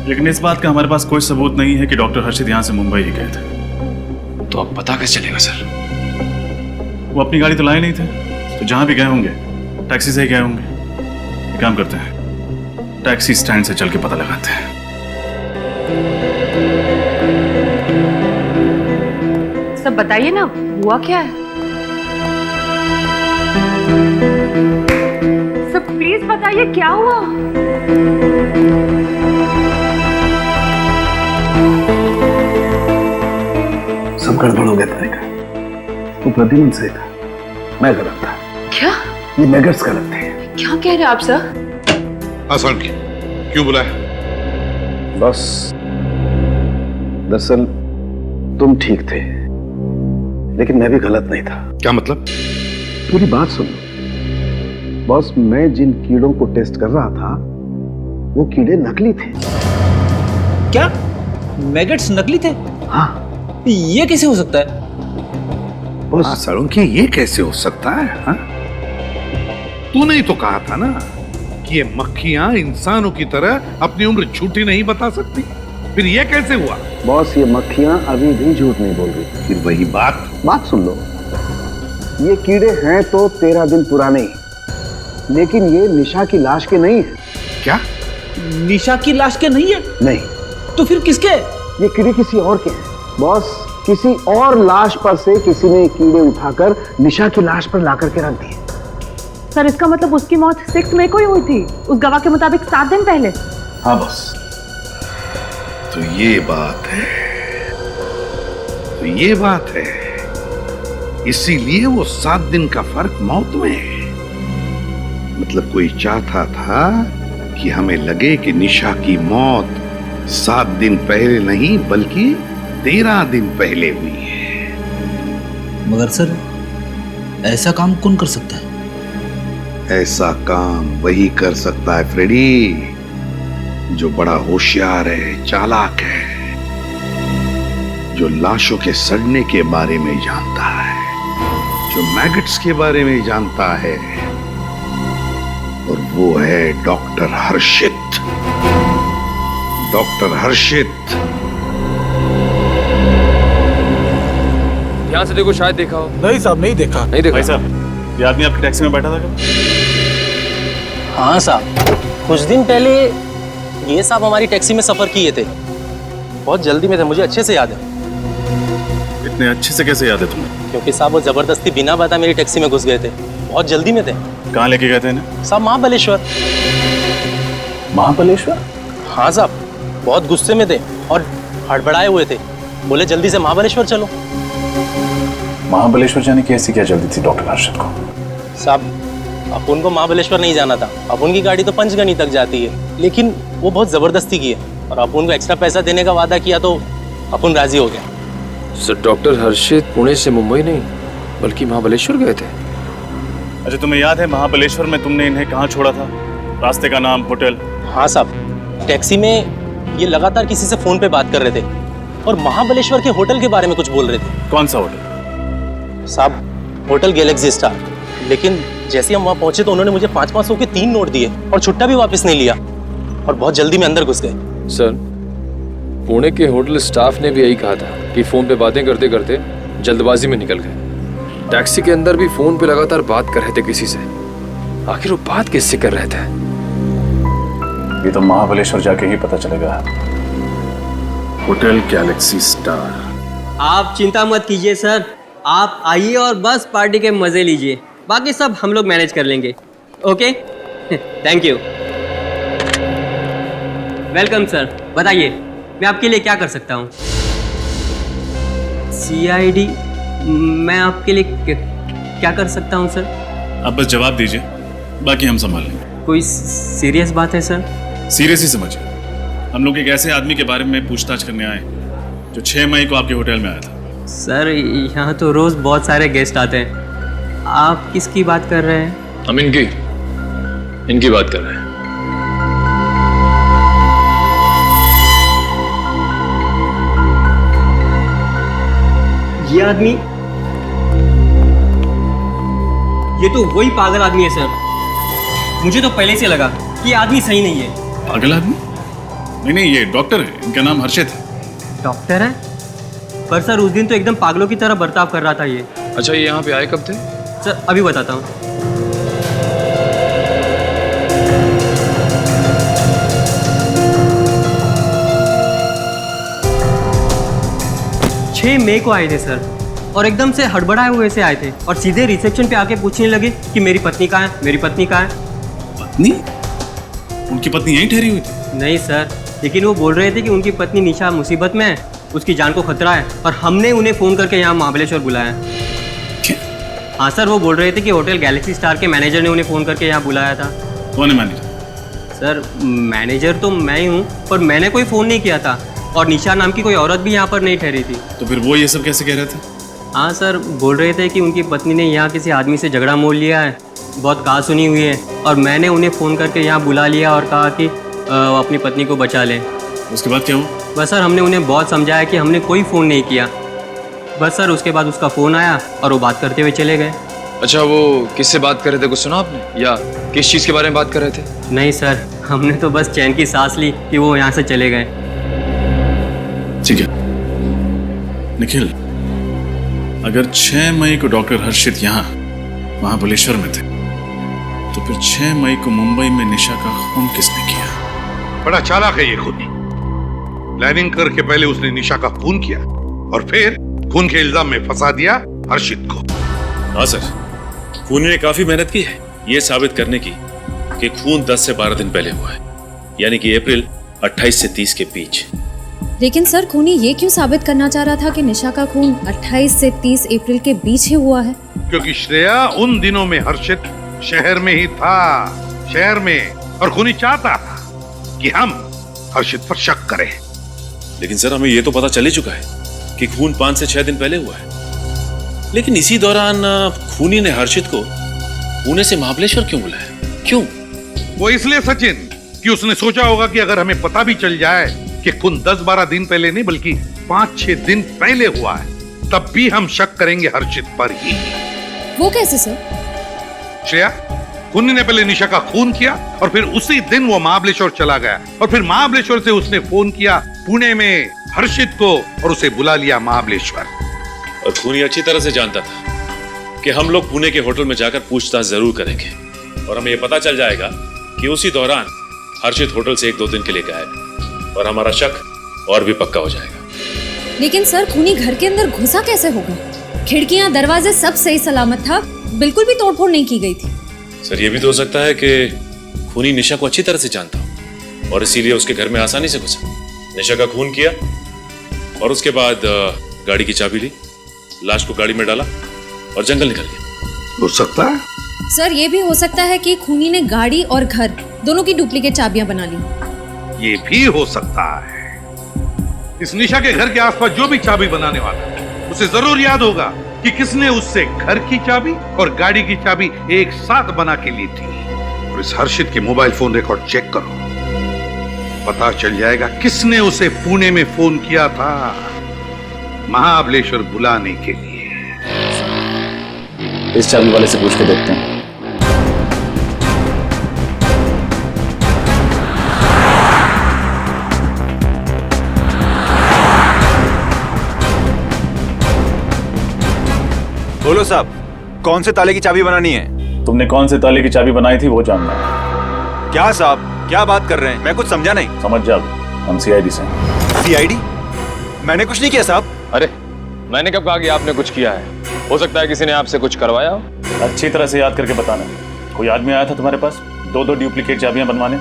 लेकिन इस बात का हमारे पास कोई सबूत नहीं है कि डॉक्टर हर्षित यहाँ से मुंबई ही गए थे। तो अब पता कैसे चलेगा सर? वो अपनी गाड़ी तो लाए नहीं थे, तो जहां भी गए होंगे टैक्सी से ही गए होंगे। एक काम करते हैं, टैक्सी स्टैंड से चल के पता लगाते हैं। सब बताइए ना, हुआ क्या है? सब प्लीज बताइए क्या हुआ? सब गड़बड़ हो गया तारिका। वो प्रतिमन से था, मैं गलत था। क्या? ये मैगट्स गलत थे। क्या कह रहे हैं आप सर? आसान क्यों बुलाया? बस दरअसल तुम ठीक थे, लेकिन मैं भी गलत नहीं था। क्या मतलब? पूरी बात सुनो बॉस। मैं जिन कीड़ों को टेस्ट कर रहा था वो कीड़े नकली थे। क्या मैगट्स नकली थे? हाँ। ये कैसे हो सकता है? सालुंखे, ये कैसे हो सकता है? हाँ? तूने ही तो कहा था ना कि ये मक्खियां इंसानों की तरह अपनी उम्र झूठी नहीं बता सकती। फिर ये कैसे हुआ? बॉस, ये मक्खियां अभी भी झूठ नहीं बोल रही। फिर वही बात सुन लो। ये कीड़े हैं तो 13 दिन पुराने, लेकिन ये निशा की लाश के नहीं है। क्या? निशा की लाश के नहीं है? नहीं। तो फिर किसके? ये कीड़े किसी और के हैं बॉस। किसी और लाश पर से किसी ने कीड़े उठाकर निशा की लाश पर लाकर के रख दिए। सर इसका मतलब उसकी मौत 6 मई को ही हुई थी, उस गवाह के मुताबिक 7 दिन पहले। हाँ बॉस, तो ये बात है। इसीलिए वो 7 दिन का फर्क मौत में है। मतलब कोई चाहता था कि हमें लगे कि निशा की मौत 7 दिन पहले नहीं बल्कि 13 दिन पहले हुई है। मगर सर ऐसा काम कौन कर सकता है? ऐसा काम वही कर सकता है फ्रेडी, जो बड़ा होशियार है, चालाक है, जो लाशों के सड़ने के बारे में जानता है, जो मैगट्स के बारे में जानता है, और वो है डॉक्टर हर्षित। डॉक्टर हर्षित। ध्यान से देखो, शायद देखा हो। नहीं साहब, नहीं देखा। नहीं देखा। भाई साहब, ये आदमी आपकी टैक्सी में बैठा था क्या? हाँ साहब, कुछ दिन पहले ये साहब हमारी टैक्सी में सफर किए थे। बहुत जल्दी में थे, मुझे अच्छे से याद है। इतने अच्छे से कैसे याद है तुम्हें? क्योंकि साहब वो जबरदस्ती बिना बता मेरी टैक्सी में घुस गए थे। बहुत जल्दी में थे। कहाँ लेके गए थे इन्हें? साहब महाबलेश्वर। महाबलेश्वर? हाँ साहब, बहुत गुस्से में थे और हड़बड़ाए हुए थे। बोले जल्दी से महाबलेश्वर चलो। महाबलेश्वर जाने की ऐसी क्या जल्दी थी डॉक्टर हर्षित को? साहब अपुन को महाबलेश्वर नहीं जाना था। अपुन की गाड़ी तो पंचगनी तक जाती है, लेकिन वो बहुत जबरदस्ती की है और अपुन को एक्स्ट्रा पैसा देने का वादा किया तो अपुन राजी हो गया। सर डॉक्टर हर्षित पुणे से मुंबई नहीं बल्कि महाबलेश्वर गए थे। अच्छा, तुम्हें याद है महाबलेश्वर में तुमने इन्हें कहाँ छोड़ा था? रास्ते का नाम, होटल? हाँ साहब, टैक्सी में ये लगातार किसी से फोन पे बात कर रहे थे और महाबलेश्वर के होटल के बारे में कुछ बोल रहे थे। कौन सा होटल? साहब होटल गैलेक्सी स्टार। लेकिन जैसे ही हम वहाँ पहुंचे तो उन्होंने मुझे 500 के 3 नोट दिए और छुट्टा भी वापस नहीं लिया और बहुत जल्दी में अंदर घुस गए। सर पुणे के होटल स्टाफ ने भी यही कहा था कि फोन पे बातें करते करते जल्दबाजी में निकल गए। टैक्सी के अंदर भी फोन पे लगातार बात कर रहे थे किसी से। आखिर वो बात किससे कर रहे थे? ये तो महाबलेश्वर जाके ही पता चलेगा। Hotel Galaxy star. आप चिंता मत कीजिए सर, आप आइए और बस पार्टी के मजे लीजिए। बाकी सब हम लोग मैनेज कर लेंगे। Okay, thank you. Welcome sir. बताइए मैं आपके लिए क्या कर सकता हूँ? CID? मैं आपके लिए क्या कर सकता हूँ सर? आप बस जवाब दीजिए, बाकी हम संभाल लेंगे। कोई सीरियस बात है सर? सीरियस ही समझिए। हम लोग एक ऐसे आदमी के बारे में पूछताछ करने आए जो 6 मई को आपके होटल में आया था। सर यहाँ तो रोज बहुत सारे गेस्ट आते हैं। आप किसकी बात कर रहे हैं? हम इनकी बात कर रहे हैं। ये आदमी, ये तो वही पागल आदमी है सर। मुझे तो पहले से लगा कि ये आदमी सही नहीं है। पागल आदमी? नहीं, ये डॉक्टर है, इनका नाम हर्षित है। डॉक्टर है? पर सर उस दिन तो एकदम पागलों की तरह बर्ताव कर रहा था ये। अच्छा, ये यहाँ पे आए कब थे? सर अभी बताता हूँ। 6 मई को आए थे सर, और एकदम से हड़बड़ाए हुए से आए थे और सीधे रिसेप्शन पे आके पूछने लगे कि मेरी पत्नी कहाँ है, मेरी पत्नी कहाँ है। पत्नी? उनकी पत्नी यहीं ठहरी हुई थी? नहीं सर, लेकिन वो बोल रहे थे कि उनकी पत्नी निशा मुसीबत में है, उसकी जान को खतरा है, और हमने उन्हें फ़ोन करके यहाँ महाबलेश्वर बुलाया। हाँ सर, वो बोल रहे थे कि होटल गैलेक्सी स्टार के मैनेजर ने उन्हें फ़ोन करके यहाँ बुलाया था। कौन है मैनेजर? सर मैनेजर तो मैं ही हूँ, पर मैंने कोई फ़ोन नहीं किया था, और निशा नाम की कोई औरत भी यहाँ पर नहीं ठहरी थी। तो फिर वो ये सब कैसे कह रहे थे? हाँ सर, बोल रहे थे कि उनकी पत्नी ने यहाँ किसी आदमी से झगड़ा मोल लिया है, बहुत कहा सुनी हुई है, और मैंने उन्हें फ़ोन करके यहाँ बुला लिया और कहा कि वो अपनी पत्नी को बचा लें। उसके बाद क्या हुआ? बस सर, हमने उन्हें बहुत समझाया कि हमने कोई फ़ोन नहीं किया। बस सर, उसके बाद उसका फ़ोन आया और वो बात करते हुए चले गए। अच्छा, वो किससे बात कर रहे थे, कुछ सुना आपने, या किस चीज़ के बारे में बात कर रहे थे? नहीं सर, हमने तो बस चैन की सांस ली कि वो यहाँ से चले गए। ठीक है निखिल, अगर 6 मई को डॉक्टर हर्षित यहाँ महाबलेश्वर में थे, तो फिर 6 मई को मुंबई में निशा का खून किसने किया? बड़ा चालाक है ये खूनी। प्लानिंग करके पहले उसने निशा का खून किया और फिर खून के इल्जाम में फंसा दिया हर्षित को। हाँ सर, खूनी ने काफी मेहनत की है ये साबित करने की कि खून 10 से 12 दिन पहले हुआ है, यानी कि अप्रैल 28 से 30 के बीच। लेकिन सर खूनी ये क्यों साबित करना चाह रहा था कि निशा का खून 28 से 30 अप्रैल के बीच ही हुआ है? क्योंकि श्रेया उन दिनों में हर्षित शहर में ही था, शहर में, और खूनी चाहता था कि हम हर्षित पर शक करें। लेकिन सर, हमें ये तो पता चल ही चुका है कि खून 5 से 6 दिन पहले हुआ है। लेकिन इसी दौरान खूनी ने हर्षित को पुणे से महाबलेश्वर क्यों बुलाया? क्यों? वो इसलिए सचिन कि उसने सोचा होगा कि अगर हमें पता भी चल जाए कि खून 10-12 दिन पहले नहीं बल्कि 5-6 दिन पहले हुआ है, तब भी हम शक करेंगे हर्षित पर ही। वो कैसे सर? श्रेया, खूनी ने पहले निशा का खून किया और फिर उसी दिन वो महाबलेश्वर चला गया, और फिर महाबलेश्वर से उसने फोन किया पुणे में हर्षित को और उसे बुला लिया महाबलेश्वर। और खूनी अच्छी तरह से जानता था कि हम लोग पुणे के होटल में जाकर पूछताछ जरूर करेंगे, और हमें यह पता चल जाएगा कि उसी दौरान हर्षित होटल से 1-2 दिन के लिए गायब, और हमारा शक और भी पक्का हो जाएगा। लेकिन सर खूनी घर के अंदर घुसा कैसे होगा? खिड़कियां दरवाजे सब सही सलामत था, बिल्कुल भी तोड़फोड़ नहीं की गई थी। सर, ये भी तो हो सकता है कि खूनी निशा को अच्छी तरह से जानता हो और इसीलिए उसके घर में आसानी से घुसा, निशा का खून किया और उसके बाद गाड़ी की चाबी ली, लाश को गाड़ी में डाला और जंगल निकल गया। हो सकता है सर, ये भी हो सकता है कि खूनी ने गाड़ी और घर दोनों की डुप्लीकेट चाबियां बना ली। ये भी हो सकता है। इस निशा के घर के आसपास जो भी चाबी बनाने वाला है, उसे जरूर याद होगा कि किसने उससे घर की चाबी और गाड़ी की चाबी एक साथ बना के ली थी। और इस हर्षित के मोबाइल फोन रिकॉर्ड चेक करो, पता चल जाएगा किसने उसे पुणे में फोन किया था महाबलेश्वर बुलाने के लिए। इस चाबी वाले से पूछ के देखते हैं। बोलो साहब, कौन से ताले की चाबी बनानी है? तुमने कौन से ताले की चाबी बनाई थी वो जानना है। क्या साहब, क्या बात कर रहे हैं? मैं कुछ समझा नहीं। समझ जाओ, हम सीआईडी से। सीआईडी? मैंने कुछ नहीं किया साहब। अरे मैंने कब कहा कि आपने कुछ किया है? हो सकता है किसी ने आपसे कुछ करवाया हो। अच्छी तरह से याद करके बताना। कोई आदमी आया था तुम्हारे पास 2-2 डुप्लीकेट चाबियां बनवाने,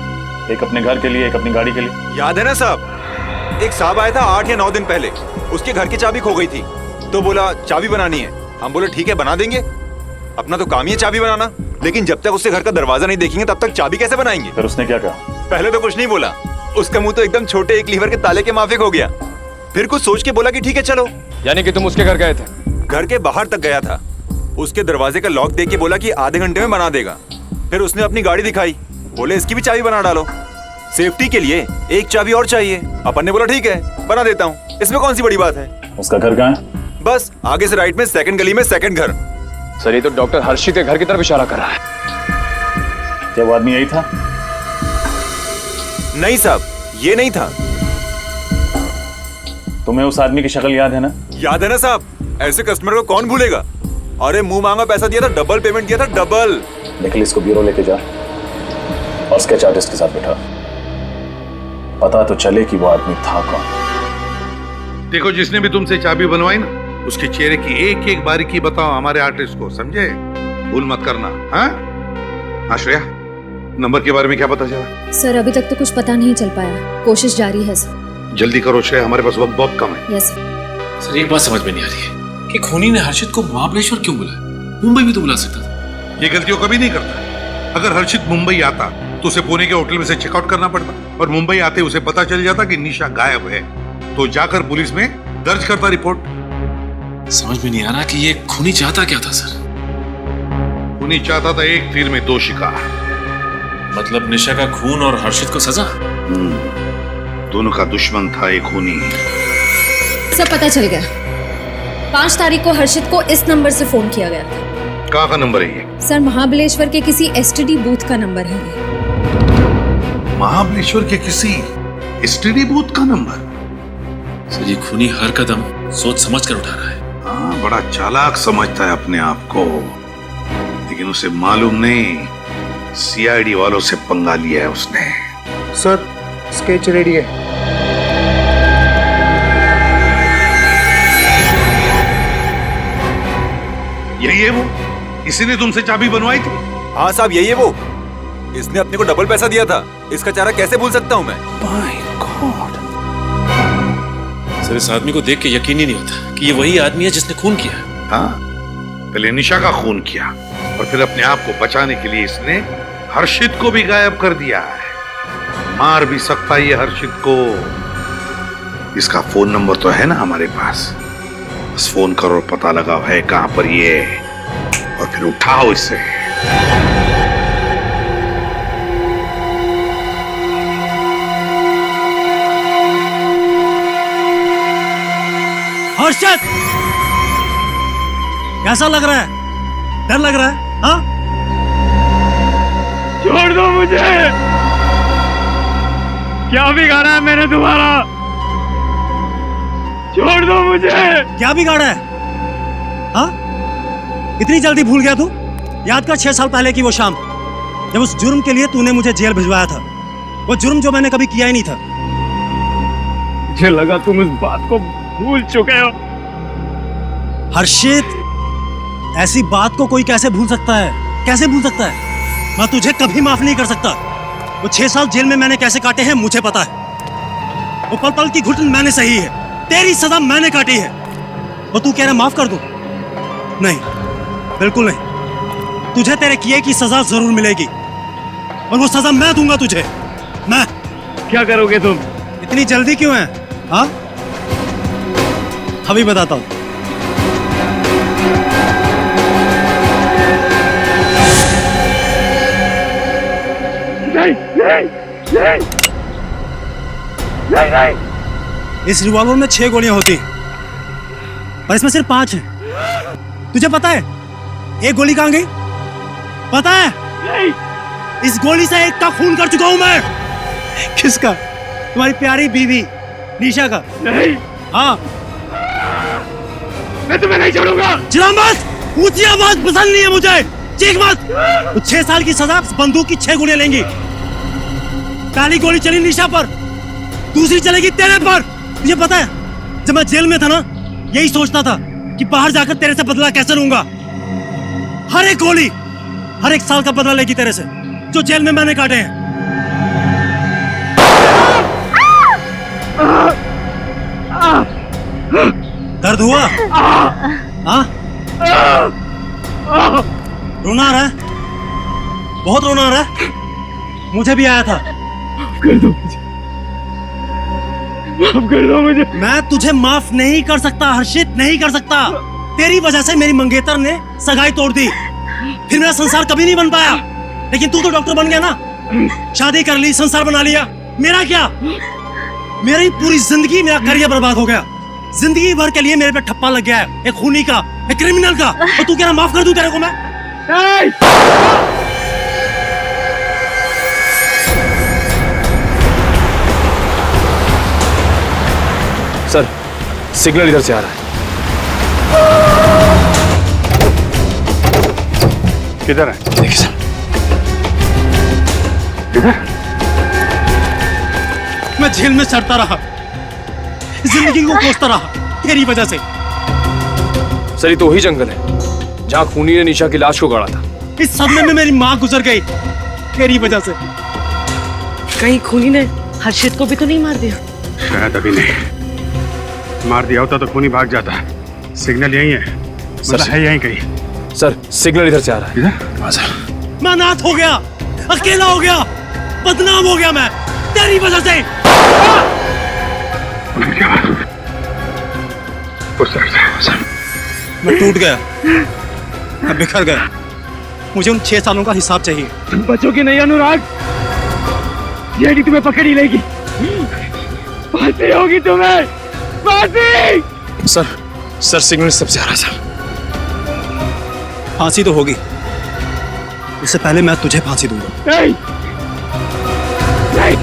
एक अपने घर के लिए, एक अपनी गाड़ी के लिए। याद है ना साहब, एक साहब आया था 8 या 9 दिन पहले, उसके घर की चाबी खो गई थी, तो बोला चाबी बनानी है। हम बोले ठीक है बना देंगे, अपना तो काम ही है चाबी बनाना। लेकिन जब तक उससे घर का दरवाजा नहीं देखेंगे तब तक चाबी कैसे बनाएंगे? फिर उसने क्या कहा? पहले तो कुछ नहीं बोला, उसका मुंह तो एकदम छोटे एक लीवर के ताले के माफिक हो गया। फिर कुछ सोच के बोला कि ठीक है चलो। यानी कि तुम उसके घर गए थे? घर के बाहर तक गया था, उसके दरवाजे का लॉक देख के बोला कि आधे घंटे में बना देगा। फिर उसने अपनी गाड़ी दिखाई, बोले इसकी भी चाबी बना डालो, सेफ्टी के लिए एक चाबी और चाहिए। अपन ने बोला ठीक है बना देता हूँ, इसमें कौन सी बड़ी बात है। उसका घर कहाँ है? बस आगे से राइट में सेकंड गली में सेकंड घर। सर, ये तो डॉक्टर हर्षित के घर की तरफ इशारा कर रहा है। क्या वो आदमी यही था? नहीं साहब, ये नहीं था। तुम्हें उस आदमी की शक्ल याद है ना? याद है ना साहब, ऐसे कस्टमर को कौन भूलेगा। अरे मुंह मांगा पैसा दिया था, डबल पेमेंट दिया था, डबल। निखिल इसको ब्यूरो लेके जा और स्केच आर्टिस्ट के साथ बैठा, पता तो चले कि वो आदमी था कौन। देखो, जिसने भी तुमसे चाबी बनवाई ना, उसके चेहरे की एक एक बारीकी बताओ हमारे आर्टिस्ट को, समझे? भूल मत करना। हाँ आश्रया, नंबर के बारे में क्या पता चला? सर अभी तक तो कुछ पता नहीं चल पाया, कोशिश जारी है सर। जल्दी करो श्रेया, हमारे पास वक्त बहुत कम है। Yes sir. सर एक बात समझ में नहीं आ रही है कि खूनी ने हर्षित को महाबलेश्वर क्यों बुलाया? मुंबई भी तो बुला सकता था। ये गलतियों कभी नहीं करता। अगर हर्षित मुंबई आता तो उसे पुणे के होटल में से चेकआउट करना पड़ता, और मुंबई आते उसे पता चल जाता कि निशा गायब है, तो जाकर पुलिस में दर्ज करता रिपोर्ट। समझ में नहीं आ रहा कि ये खूनी चाहता क्या था सर? खूनी चाहता था एक तीर में दो शिकार। मतलब निशा का खून और हर्षित को सजा? दोनों का दुश्मन था एक खूनी। सब पता चल गया। 5 तारीख को हर्षित को इस नंबर से फोन किया गया था। कहाँ का नंबर है ये? सर महाबलेश्वर के किसी एसटीडी बूथ का नंबर है ये। महाबलेश्वर के किसी एसटीडी बूथ का नंबर? सर ये खूनी हर कदम सोच समझ कर उठा रहा है। हाँ, बड़ा चालाक समझता है अपने आप को, लेकिन उसे मालूम नहीं सीआईडी वालों से पंगा लिया है उसने। सर स्केच रेडी है। यही है वो, इसी ने तुमसे चाबी बनवाई थी? हाँ साहब, यही है वो। इसने अपने को डबल पैसा दिया था। इसका चेहरा कैसे भूल सकता हूँ मैं? सर इस आदमी को देख के यकीन ही नहीं होता कि ये वही आदमी है जिसने खून किया। हाँ, पहले निशा का खून किया और फिर अपने आप को बचाने के लिए इसने हर्षित को भी गायब कर दिया है। मार भी सकता है ये हर्षित को। इसका फोन नंबर तो है ना हमारे पास, बस फोन करो, पता लगाओ है कहां पर ये, और फिर उठाओ इसे। हर्षित, कैसा लग रहा है? डर लग रहा है? हाँ? छोड़ दो मुझे। क्या बिगाड़ा है मैंने तुम्हारा? छोड़ दो मुझे। क्या बिगाड़ा है? हाँ? इतनी जल्दी भूल गया तू? याद कर 6 साल पहले की वो शाम, जब उस जुर्म के लिए तूने मुझे जेल भिजवाया था। वो जुर्म जो मैंने कभी किया ही नहीं था। मुझे लगा तुम इस बात को भूल चुके हो। हर्षित, ऐसी बात को कोई कैसे भूल सकता है? कैसे भूल सकता है? मैं तुझे कभी माफ नहीं कर सकता। वो 6 साल जेल में मैंने कैसे काटे हैं मुझे पता है। वो पल पल की घुटन मैंने सही है, तेरी सजा मैंने काटी है। और तू कह रहा माफ कर दूं? नहीं, बिल्कुल नहीं। तुझे तेरे किए की सजा जरूर मिलेगी, और वो सजा मैं दूंगा तुझे। मैं। क्या करोगे तुम? इतनी जल्दी क्यों है? हाँ, अभी बताता हूं। नहीं, नहीं, नहीं, नहीं, नहीं। इस रिवॉल्वर में 6 गोलियां होती हैं, पर इसमें सिर्फ 5 हैं। तुझे पता है एक गोली कहां गई? पता है? नहीं। इस गोली से एक का खून कर चुका हूं मैं। किसका? तुम्हारी प्यारी बीवी निशा का। नहीं। हाँ, मैं तुम्हें नहीं छोड़ूंगा। चिल्ला मत, ऊंची आवाज पसंद नहीं है मुझे, चीख मत। 6 साल की सजा बंदूक की 6 गोलियां लेंगी। पहली गोली चली निशा पर, दूसरी चलेगी तेरे पर। तुझे पता है जब मैं जेल में था ना, यही सोचता था कि बाहर जाकर तेरे से बदला कैसे लूंगा। हर एक गोली हर एक साल का बदला लेगी तेरे से, जो जेल में मैंने काटे हैं। दर्द हुआ? हाँ? रोना आ रहा है? बहुत रोना आ रहा है? मुझे भी आया था। कर दो मुझे, माफ कर दो मुझे। मैं तुझे माफ नहीं कर सकता हर्षित, नहीं कर सकता। तेरी वजह से मेरी मंगेतर ने सगाई तोड़ दी, फिर मेरा संसार कभी नहीं बन पाया। लेकिन तू तो डॉक्टर बन गया ना, शादी कर ली, संसार बना लिया। मेरा क्या? मेरी पूरी जिंदगी, मेरा करियर बर्बाद हो गया। जिंदगी भर के लिए मेरे पे ठप्पा लग गया है, एक खूनी का, एक क्रिमिनल का। और तू कह रहा माफ कर दूं तेरे को मैं? सर सिग्नल इधर से आ रहा है। किधर है? देखिए सर, इधर। मैं जेल में सड़ता रहा, जिंदगी को कोसता रहा तेरी वजह से। सर ये तो वही जंगल है जहाँ खूनी ने निशा की लाश को गाड़ा था। इस सदमे में मेरी माँ गुजर गई तेरी वजह से। कहीं खूनी ने हर्षित को भी तो नहीं मार दिया? शायद अभी नहीं, मार दिया होता तो खूनी भाग जाता। सिग्नल यही है, मतलब है यहीं कहीं। सर सिग्नल इधर से आ रहा है। इधर? मैं अनाथ हो गया, अकेला हो गया, बदनाम हो गया मैं तेरी वजह से। मैं टूट गया, मैं बिखर गया। मुझे उन 6 सालों का हिसाब चाहिए। तुम बचोगे नहीं अनुराग, ये तुम्हें पकड़ ही लेगी, फांसी होगी तुम्हें, फांसी। सर सिग्नल सबसे आ रहा है सर। फांसी तो होगी, इससे पहले मैं तुझे फांसी दूंगा। नहीं, नहीं।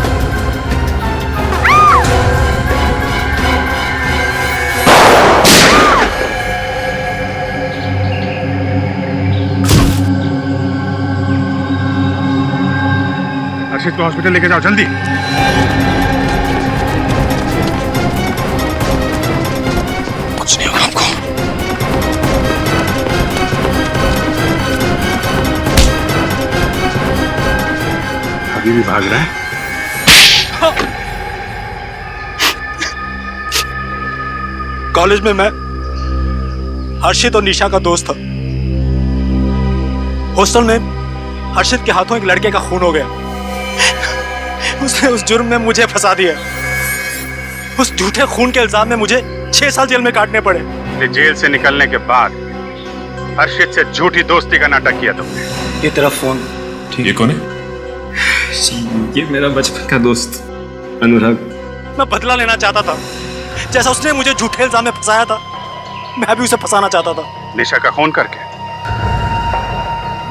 हर्षित को हॉस्पिटल लेके जाओ जल्दी। कुछ नहीं होगा हमको। अभी भी भाग रहा है? कॉलेज में मैं हर्षित और निशा का दोस्त था। हॉस्टल में हर्षित के हाथों एक लड़के का खून हो गया। उसने उस जुर्म में मुझे फंसा दिया। उस झूठे खून के इल्जाम में मुझे 6 साल जेल में काटने पड़े। जेल से निकलने के बाद हर्षित से झूठी दोस्ती का नाटक किया तुमने। ये तेरा फोन। ये कौन है? ये मेरा बचपन का दोस्त अनुराग। मैं बदला लेना चाहता था, जैसा उसने मुझे झूठे इल्जाम में फंसाया था, मैं भी उसे फंसाना चाहता था। निशा का खून करके?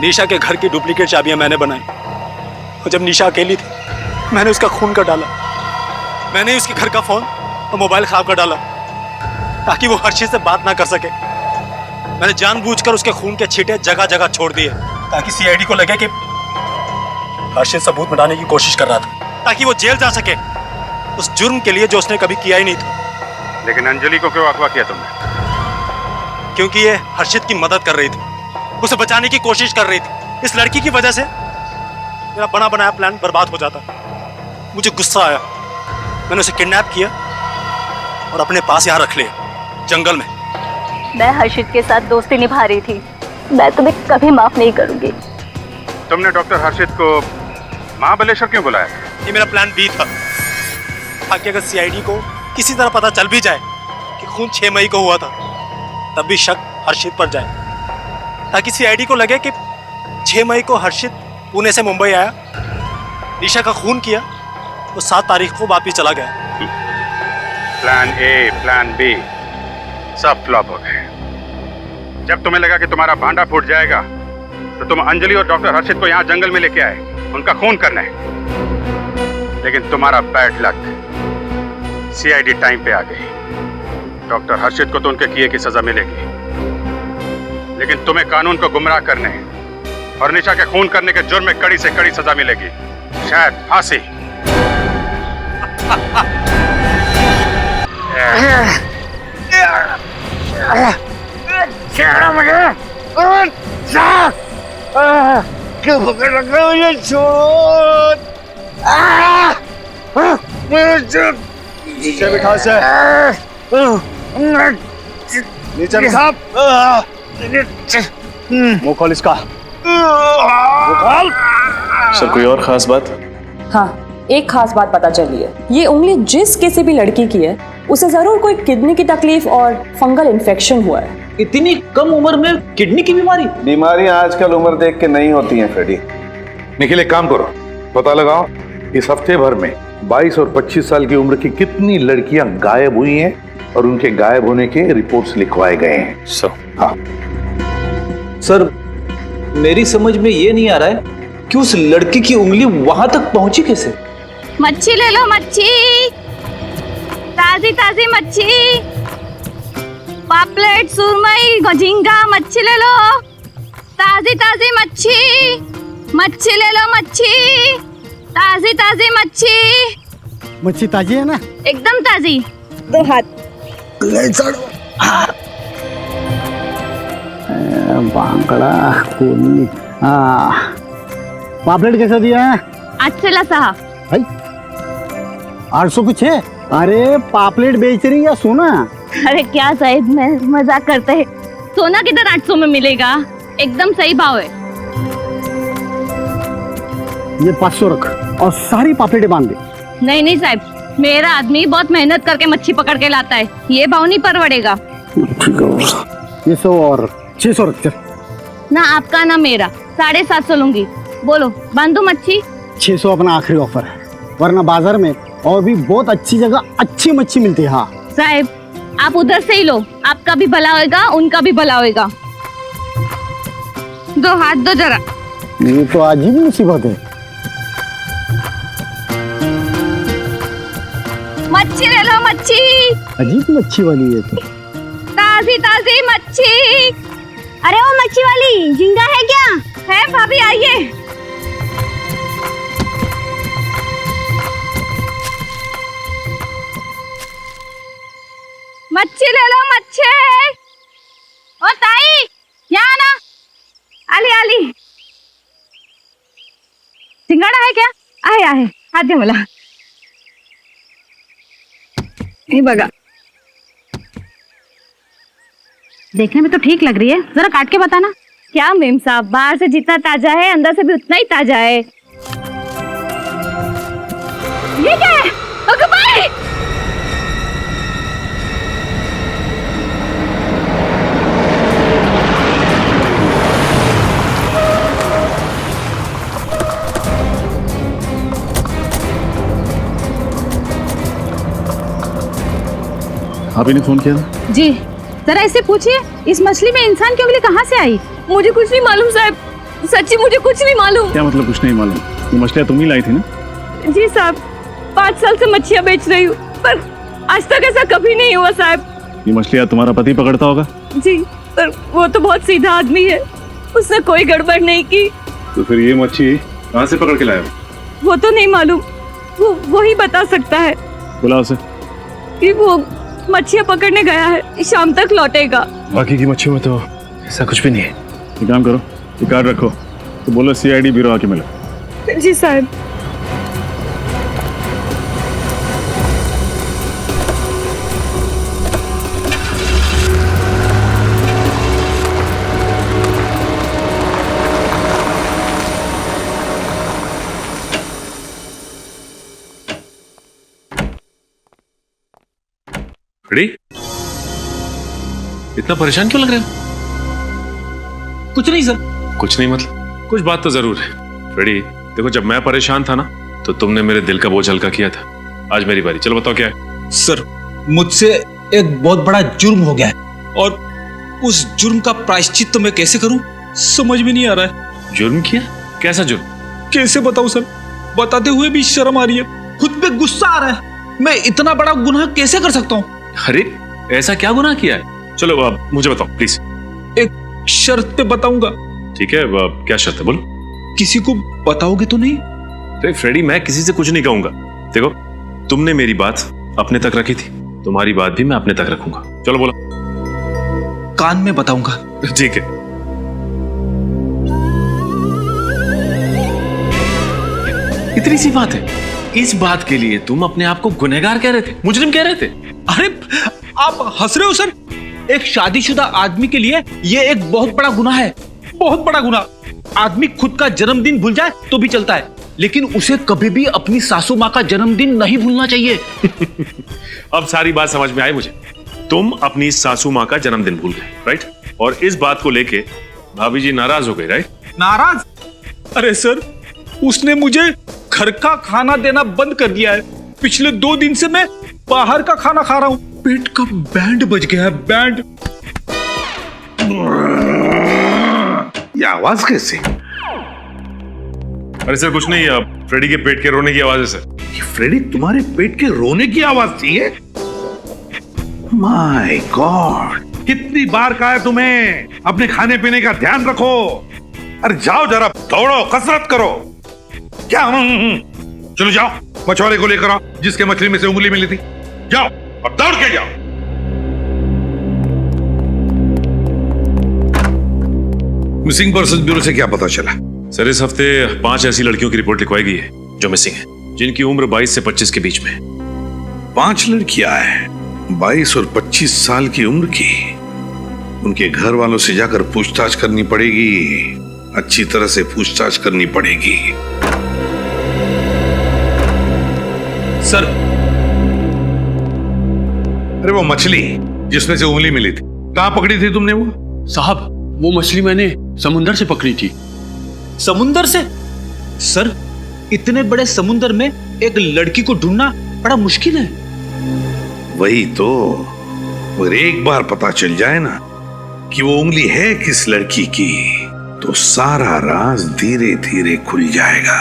निशा के घर की डुप्लीकेट चाबियां मैंने बनाई, और जब निशा अकेली थी मैंने उसका खून कर डाला। मैंने उसके घर का फोन और मोबाइल खराब कर डाला ताकि वो हर्षित से बात ना कर सके। मैंने जानबूझकर उसके खून के छींटे जगह जगह छोड़ दिए ताकि सीआईडी को लगे कि हर्षित सबूत मिटाने की कोशिश कर रहा था, ताकि वो जेल जा सके उस जुर्म के लिए जो उसने कभी किया ही नहीं था। लेकिन अंजलि को क्यों अगवा किया तुमने? क्योंकि ये हर्षित की मदद कर रही थी, उसे बचाने की कोशिश कर रही थी। इस लड़की की वजह से मेरा बना बनाया प्लान बर्बाद हो जाता। मुझे गुस्सा आया, मैंने उसे किडनैप किया और अपने पास यहाँ रख लिया, जंगल में। मैं हर्षित के साथ दोस्ती निभा रही थी, मैं तुम्हें कभी माफ नहीं करूंगी। तुमने डॉक्टर हर्षित को महाबलेश्वर क्यों बुलाया? ये मेरा प्लान बी था, ताकि अगर सीआईडी को किसी तरह पता चल भी जाए कि खून 6 मई को हुआ था, तब भी शक हर्षित पर जाए, ताकि सीआईडी को लगे कि 6 मई को हर्षित पुणे से मुंबई आया, निशा का खून किया, तो 7 तारीख को वापिस चला गया। प्लान ए, प्लान बी सब फ्लॉप हो गए। जब तुम्हें लगा कि तुम्हारा भांडा फूट जाएगा, तो तुम अंजलि और डॉक्टर हर्षित को यहाँ जंगल में लेके आए, उनका खून करने। लेकिन तुम्हारा बैड लक, सीआईडी टाइम पे आ गई। डॉक्टर हर्षित को तो उनके किए की सजा मिलेगी, लेकिन तुम्हें कानून को गुमराह करने और निशा के खून करने के जुर्म में कड़ी से कड़ी सजा मिलेगी, शायद फांसी। क्यों पकड़ रखा मुझे? छोड़, नीचे बिठा से। नीचे बिठा। मुंह खोल इसका। सर कोई और खास बात? हाँ, एक खास बात पता चली है। ये उंगली जिस किसी भी लड़की की है, उसे जरूर कोई किडनी की तकलीफ और फंगल इन्फेक्शन हुआ है। इतनी कम उम्र में किडनी की बीमारी? बीमारियां आजकल उम्र देख के नहीं होती हैं फ्रेडी। निखिल एक काम करो, पता लगाओ इस हफ्ते भर में 22 और 25 साल की उम्र की कितनी लड़कियां गायब हुई हैं और उनके गायब होने के रिपोर्ट्स लिखवाए गए हैं। हाँ सर, मेरी समझ में ये नहीं आ रहा है कि उस लड़की की उंगली वहां तक पहुंची कैसे? मच्छी ले लो, मच्छी। ताजी ताजी मच्छी, पापलेट, सुरमई, झींगा, मच्छी ले लो। ताजी ताजी मच्छी, मच्छी ले लो, मच्छी, ताजी ताजी मच्छी। मच्छी ताजी है ना? एकदम ताजी। 2 हाथ ले चढ़ो। बांगड़ा कोनी। पापलेट कैसा दिया है? 806 भाई 800 कुछ है? अरे पापलेट बेच रही या सोना? अरे क्या साहिब, मैं मजाक करते हैं। सोना किधर 800 में मिलेगा? एकदम सही भाव है। ये 500 रख और सारी पापलेटें बांध दे। नहीं नहीं साहिब, मेरा आदमी बहुत मेहनत करके मच्छी पकड़ के लाता है, ये भाव नहीं परवड़ेगा। ठीक है, ये 100 और 600 रख चल। ना आपका ना मेरा, 750 लूंगी। बोलो बांधू मच्छी? 600 अपना आखिरी ऑफर है, वरना बाजार में और भी बहुत अच्छी जगह अच्छी मच्छी मिलती है। हाँ साहिब, आप उधर से ही लो, आपका भी भला होएगा, उनका भी भला होएगा। 2 हाथ दो जरा। ये तो अजीब मुसीबत है। मच्छी ले लो, मच्छी। अजीब मच्छी वाली है तो। ताजी ताजी मच्छी। अरे वो मच्छी वाली, झींगा है क्या? है भाभी, आइए। मच्छी ले लो, मच्छी। ओ ताई, यहाँ ना। आली आली। सिंगाड़ा है क्या? आहे आहे, हाथ दे मला। ये बगा, देखने में तो ठीक लग रही है, जरा काट के बताना। क्या मेम साहब, बाहर से जितना ताजा है अंदर से भी उतना ही ताजा है। ये क्या है? Okay bye. आप ही ने फोन किया था? जी, जरा इससे पूछिए, इस मछली में इंसान की उंगली कहाँ से आई? मुझे कुछ नहीं मालूम साहब, सच्ची मुझे कुछ नहीं मालूम। क्या मतलब कुछ नहीं मालूम? ये मछलियाँ तुम ही लाई थी ना? जी साहब, 5 साल से मच्छियाँ बेच रही हूँ, पर आज तक ऐसा कभी नहीं हुआ साहब। ये मछलियाँ तुम्हारा पति पकड़ता होगा? जी, पर वो तो बहुत सीधा आदमी है, उसने कोई गड़बड़ नहीं की। तो फिर ये मच्छी कहाँ से पकड़ के लाया? वो तो नहीं मालूम, वो ही बता सकता है। बुलाओ उसे। कि वो मच्छियाँ पकड़ने गया है, शाम तक लौटेगा। बाकी की मच्छियों में तो ऐसा कुछ भी नहीं है। एक काम करो, ये कार्ड रखो, तो बोलो CID ब्यूरो आके मिलो। जी साहब। फ्रेडी, इतना परेशान क्यों लग रहे हो? कुछ नहीं सर। कुछ नहीं मतलब? कुछ बात तो जरूर है। फ्रेडी देखो, जब मैं परेशान था ना, तो तुमने मेरे दिल का बोझ हल्का किया था। आज मेरी बारी, चलो बताओ क्या है? सर, मुझसे एक बहुत बड़ा जुर्म हो गया है और उस जुर्म का प्रायश्चित तो मैं कैसे करूं, समझ में नहीं आ रहा है। जुर्म किया? कैसा जुर्म? कैसे बताऊं सर, बताते हुए भी शर्म आ रही है, खुद पे गुस्सा आ रहा है। मैं इतना बड़ा गुनाह कैसे कर सकता हूं? अरे ऐसा क्या गुनाह किया है? चलो अब मुझे बताओ प्लीज। एक शर्त पे बताऊंगा। ठीक है, क्या शर्त है बोलो? किसी को बताओगे तो नहीं? अरे फ्रेडी, मैं किसी से कुछ नहीं कहूंगा। देखो, तुमने मेरी बात अपने तक रखी थी, तुम्हारी बात भी मैं अपने तक रखूंगा। चलो बोलो। कान में बताऊंगा। ठीक है। इतनी सी बात है, इस बात के लिए तुम अपने आप को गुनहगार कह रहे थे, मुजरिम कह रहे थे? अरे आप हंस रहे हो सर? एक शादीशुदा आदमी के लिए ये एक बहुत बड़ा गुनाह है, बहुत बड़ा गुनाह। आदमी खुद का जन्मदिन भूल जाए तो भी चलता है, लेकिन उसे कभी भी अपनी सासू माँ का जन्मदिन नहीं भूलना चाहिए। अब सारी बात समझ में आई मुझे। तुम अपनी सासू माँ का जन्मदिन भूल गए, राइट? और इस बात को लेके भाभी जी नाराज हो गई, राइट? नाराज? अरे सर, उसने मुझे घर का खाना देना बंद कर दिया है। पिछले 2 दिन से मैं बाहर का खाना खा रहा हूँ। पेट का बैंड बज गया है, बैंड। ये आवाज कैसे? अरे सर कुछ नहीं, फ्रेडी के पेट के रोने की आवाज है सर। ये फ्रेडी तुम्हारे पेट के रोने की आवाज थी? माय गॉड, कितनी बार कहा है तुम्हें अपने खाने पीने का ध्यान रखो। अरे जाओ जरा दौड़ो, कसरत करो। क्या चलो जाओ, मछुआरे को लेकर आओ जिसके मछली में से उंगली मिली थी। जाओ अब दौड़ के जाओ। मिसिंग पर्सन ब्यूरो से क्या पता चला? सर इस हफ्ते 5 ऐसी लड़कियों की रिपोर्ट लिखवाई गई है जो मिसिंग है, जिनकी उम्र 22 से 25 के बीच में। 5 लड़कियां हैं 22 और 25 साल की उम्र की। उनके घर वालों से जाकर पूछताछ करनी पड़ेगी, अच्छी तरह से पूछताछ करनी पड़ेगी। सर, अरे वो मछली जिसमें से उंगली मिली थी, कहां पकड़ी थी तुमने वो? साहब वो मछली मैंने समुंदर से पकड़ी थी। समुंदर से? सर इतने बड़े समुंदर में एक लड़की को ढूंढना बड़ा मुश्किल है। वही तो, मगर एक बार पता चल जाए ना कि वो उंगली है किस लड़की की, तो सारा राज धीरे धीरे खुल जाएगा।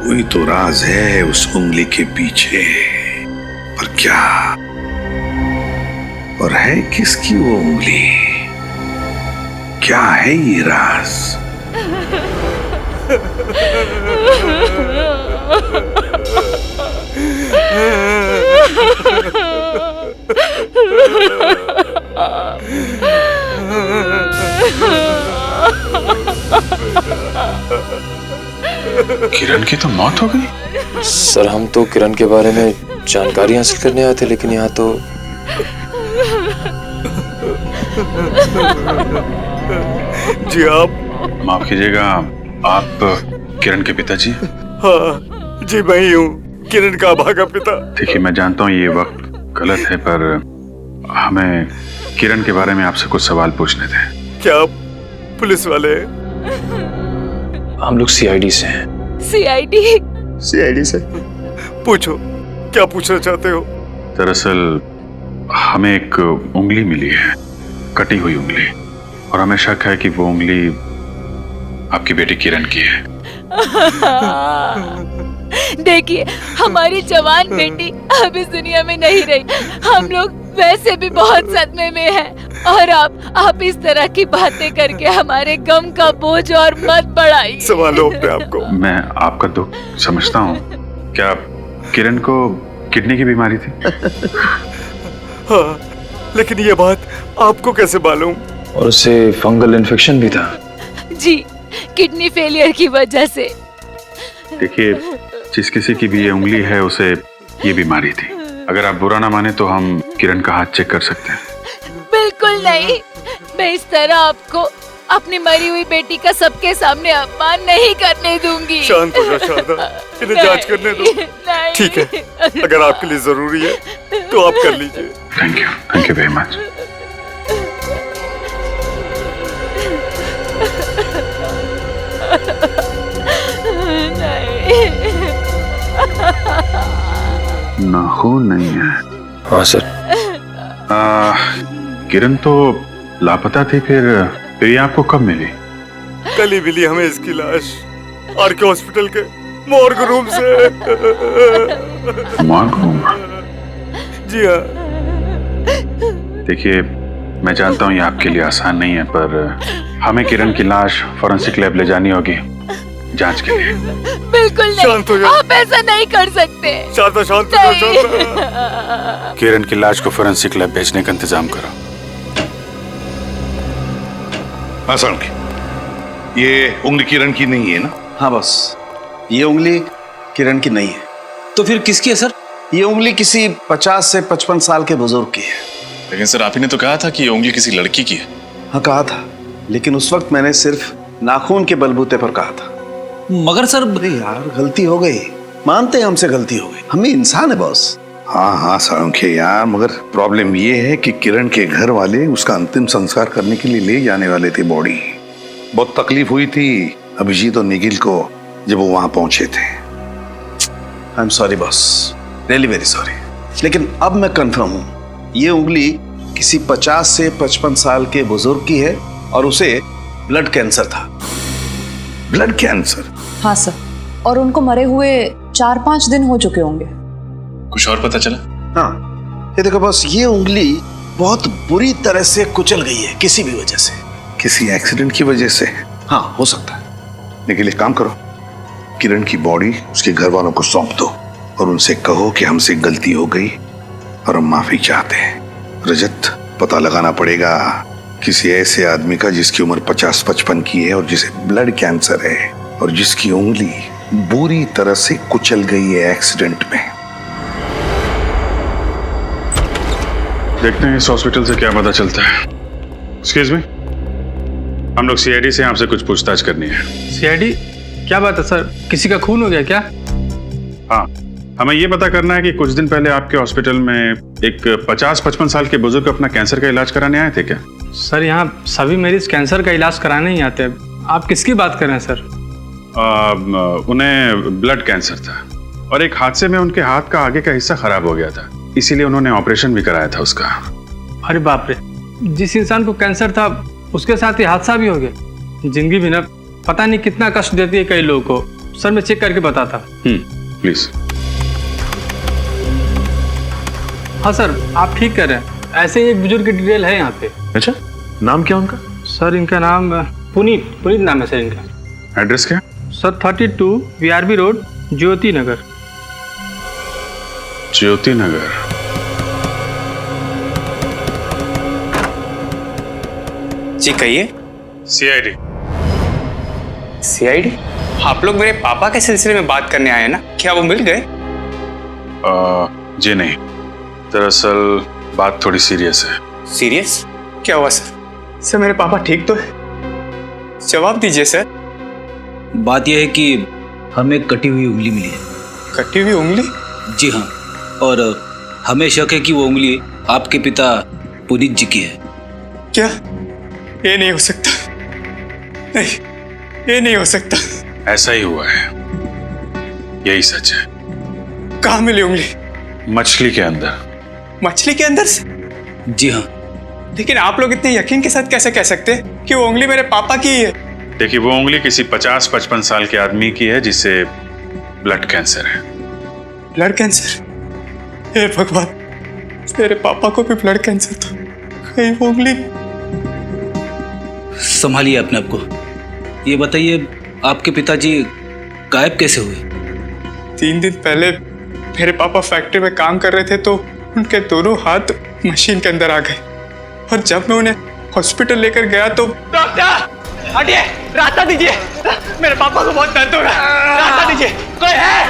वही तो राज है उस उंगली के पीछे। पर क्या, और है किसकी वो उंगली? क्या है ये राज? किरण की तो मौत हो गई? सर हम तो किरण के बारे में जानकारी हासिल करने आए थे, लेकिन यहाँ तो जी आप माफ कीजिएगा, आप किरण के पिताजी? हाँ जी मैं ही हूँ, किरण का भागा पिता। देखिए मैं जानता हूँ ये वक्त गलत है, पर हमें किरण के बारे में आपसे कुछ सवाल पूछने थे। क्या आप पुलिस वाले? हम लोग सीआईडी से हैं। सीआईडी? सीआईडी से? पूछो, क्या पूछना चाहते हो? दरअसल हमें एक उंगली मिली है, कटी हुई उंगली, और हमें शक है कि वो उंगली आपकी बेटी किरण की है। देखिए हमारी जवान बेटी अब इस दुनिया में नहीं रही, हम लोग वैसे भी बहुत सदमे में हैं, और आप इस तरह की बातें करके हमारे गम का बोझ और मत बढ़ाइए। संभालो अपने आप को। मैं आपका दुख समझता हूँ। क्या किरण को किडनी की बीमारी थी? हाँ, लेकिन ये बात आपको कैसे मालूम? और उसे फंगल इन्फेक्शन भी था। जी, किडनी फेलियर की वजह से। देखिए जिस किसी की भी ये उंगली है उसे ये बीमारी थी। अगर आप बुरा ना माने तो हम किरण का हाथ चेक कर सकते हैं। बिल्कुल नहीं, मैं इस तरह आपको अपनी मरी हुई बेटी का सबके सामने अपमान नहीं करने दूंगी। शांत हो जाओ शारदा, इन्हें जांच करने दो। ठीक है, अगर आपके लिए जरूरी है तो आप कर लीजिए। Thank you very much. नाखून नहीं है? हाँ सर। किरण तो लापता थी, फिर ये आपको कब मिली? कल ही मिली हमें इसकी लाश, आरके हॉस्पिटल के मॉर्ग रूम से। Morgue room? जी हाँ। देखिए मैं जानता हूँ ये आपके लिए आसान नहीं है, पर हमें किरण की लाश फॉरेंसिक लैब ले जानी होगी जांच के लिए। बिल्कुल नहीं, शांत हो जाओ। आप ऐसा नहीं कर सकते। शारदा शांत हो जाओ, शारदा। किरण की लाश को फॉरेंसिक लैब भेजने का इंतजाम करो। आसान ये उंगली किरण की नहीं है ना? हाँ बस, ये उंगली किरण की नहीं है। तो फिर किसकी है सर? ये उंगली किसी 50 से 55 साल के बुजुर्ग की है। लेकिन सर आप ही ने तो कहा था कि ये उंगली किसी लड़की की है। हाँ कहा था, लेकिन उस वक्त मैंने सिर्फ नाखून के बलबूते पर कहा था। मगर सर, अरे यार गलती हो गई, मानते हैं हमसे गलती हो गई, हम भी इंसान है बॉस। हाँ हाँ सारंखे यार, मगर प्रॉब्लम ये है कि किरण के घर वाले उसका अंतिम संस्कार करने के लिए ले जाने वाले थे बॉडी। बहुत तकलीफ हुई थी अभिजीत और निखिल को जब वो वहां पहुंचे थे। I am sorry boss, really very sorry. लेकिन अब मैं कंफर्म हूं, ये उंगली किसी 50 से 55 साल के बुजुर्ग की है और उसे ब्लड कैंसर था। Blood cancer? हाँ सर, और उनको मरे हुए 4-5 दिन हो चुके होंगे। कुछ और पता चला? हाँ, ये देखो बस, ये उंगली बहुत बुरी तरह से कुचल गई है किसी भी वजह से। किसी एक्सीडेंट की वजह से? हाँ, हो सकता है। लेकिन एक काम करो, किरण की बॉडी उसके घर वालों को सौंप दो और उनसे कहो कि हमसे गलती हो गई और हम माफी चाहते हैं। रजत, पता लगाना पड़ेगा किसी ऐसे आदमी का जिसकी उम्र 50-55 की है और जिसे ब्लड कैंसर है और जिसकी उंगली बुरी तरह से कुचल गई है एक्सीडेंट में। देखते हैं इस हॉस्पिटल से क्या पता चलता है। एक्सक्यूज मी, हम लोग सीआईडी से आपसे कुछ पूछताछ करनी है। सीआईडी? क्या बात है सर, किसी का खून हो गया क्या? हाँ, हमें ये पता करना है कि कुछ दिन पहले आपके हॉस्पिटल में एक 50-55 साल के बुजुर्ग अपना कैंसर का इलाज कराने आए थे क्या? सर यहाँ सभी मरीज कैंसर का इलाज कराने ही आते हैं। आप किसकी बात कर रहे हैं सर? उन्हें ब्लड कैंसर था और एक हादसे में उनके हाथ का आगे का हिस्सा खराब हो गया था, इसीलिए उन्होंने ऑपरेशन भी कराया था उसका। अरे बाप रे, जिस इंसान को कैंसर था उसके साथ ही हादसा भी हो गया। जिंदगी भी ना पता नहीं कितना कष्ट देती है कई लोगों को। सर मैं चेक करके बताता। प्लीज। हाँ सर, आप ठीक कर रहे हैं। ऐसे ही एक बुजुर्ग की डिटेल है यहाँ पे। अच्छा, नाम क्या उनका? सर इनका नाम पुनीत नाम है सर इनका। एड्रेस क्या? सर 32 VRB रोड, ज्योति नगर। ज्योति नगर। जी कहिए। सीआईडी। सीआईडी? आप लोग मेरे पापा के सिलसिले में बात करने आए हैं ना? क्या वो मिल गए? जी नहीं, दरअसल बात थोड़ी सीरियस है। सीरियस? क्या हुआ सर? सर मेरे पापा ठीक तो है? जवाब दीजिए सर। बात यह है कि हमें कटी हुई उंगली मिली है। कटी हुई उंगली? जी हाँ, और हमें शक है कि वो उंगली आपके पिता पुनीत जी की है। क्या? ये नहीं हो सकता। नहीं, ये नहीं हो सकता। ऐसा ही हुआ है, यही सच है। कहाँ मिली उंगली? मछली के अंदर। मछली के अंदर से? जी हाँ। लेकिन आप लोग इतने यकीन के साथ कैसे कह सकते हैं कि वो उंगली मेरे पापा की ही है? देखिए, वो उंगली किसी 50-55 साल के आदमी की है जिसे ब्लड कैंसर है। Blood cancer? हे भगवान, मेरे पापा को भी ब्लड कैंसर था। कहीं वो उंगली। संभालिए अपने आप को। ये बताइए, आपके पिताजी गायब कैसे हुए? 3 दिन पहले मेरे पापा फैक्ट्री में काम कर रहे थे तो उनके दोनों हाथ मशीन के अंदर आ गए और जब मैं उन्हें हॉस्पिटल लेकर गया तो। डॉक्टर हटिए, रास्ता दीजिए, मेरे पापा को बहुत दर्द हो रहा है, रास्ता दीजिए। कोई है?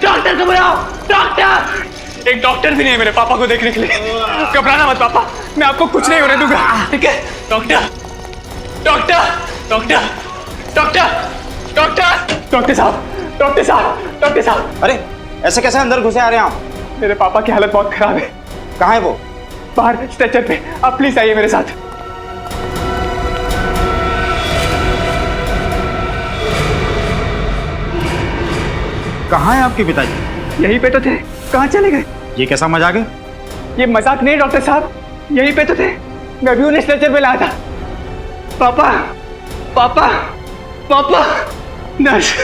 डॉक्टर को बुलाओ। डॉक्टर! एक डॉक्टर भी नहीं है मेरे पापा को देखने के लिए। घबराना मत पापा, मैं आपको कुछ नहीं होने दूंगा, ठीक है? Doctor, doctor, doctor, doctor, doctor, doctor साहब, डॉक्टर साहब, डॉक्टर साहब। अरे ऐसे कैसे अंदर घुसे आ रहे हैं आप? मेरे पापा की हालत बहुत खराब है। कहाँ है वो? बाहर स्ट्रेचर पे। आप प्लीज आइए मेरे साथ। कहाँ है आपके पिताजी? यहीं पे तो थे, कहाँ चले गए? ये कैसा मजाक है? ये मजाक नहीं डॉक्टर साहब, यहीं पे तो थे। मैं भी उन्हें स्ट्रेचर पे लाया था। पापा, पापा, पापा। नर्स,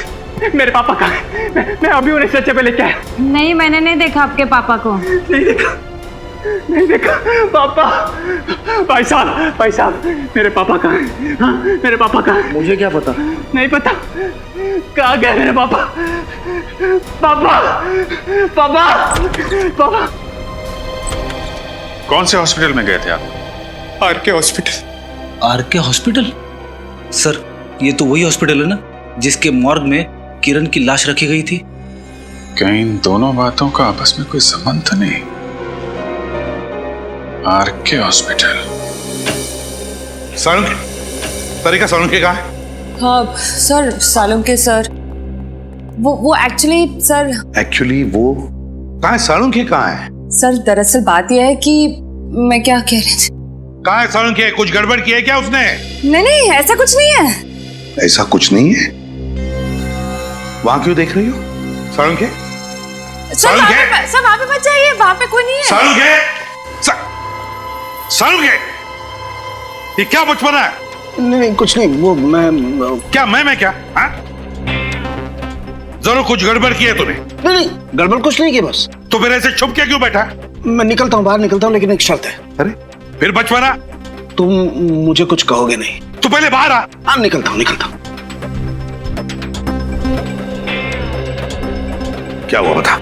मेरे पापा कहाँ हैं? मैं अभी उन्हें स्ट्रेचर पे लेके आया। नहीं, मैंने नहीं देखा आपके पापा को। नहीं देखा, नहीं देखा। पापा, भाई साहब, मेरे पापा कहाँ हैं? हाँ, मेरे पापा कहाँ हैं? मुझे क्या पता? नहीं पता। कहाँ गए मेरे पापा? पापा, पापा, पापा। कौन से हॉस्पिटल में गए थे आप? RK hospital. RK hospital? Sir, ये तो वही हॉस्पिटल है ना जिसके मॉर्ग में किरण की लाश रखी गई थी? कहीं इन दोनों बातों का आपस में कोई संबंध तो नहीं? RK hospital. सालुंके, तरीका सालुंके कहाँ है? हाँ सर, सालुंके सर, वो एक्चुअली सर। एक्चुअली वो कहाँ है? सालुंके कहाँ है? सर दरअसल बात यह है कि मैं क्या कह रही थी। कहाँ है सालुंके? कुछ गड़बड़ की है क्या उसने? नहीं, ऐसा कुछ नहीं है। ऐसा कुछ नहीं है? वहां क्यों देख रही हो? सालुंके, सर वहाँ पे मत जाइए, वहाँ पे कोई नहीं है। सालुंके, सालुंके, ये क्या बचपना है? नहीं कुछ नहीं, वो मैं क्या मैं क्या? हाँ? जरूर कुछ गड़बड़ की है तूने। नहीं, गड़बड़ कुछ नहीं की बस। तो फिर ऐसे छुप के क्यों बैठा? मैं निकलता हूँ, बाहर निकलता हूँ, लेकिन एक शर्त है। अरे फिर बचपना? तुम मुझे कुछ कहोगे नहीं? तू पहले बाहर आ। हाँ, निकलता हूँ, निकलता हूँ। क्या हुआ बता?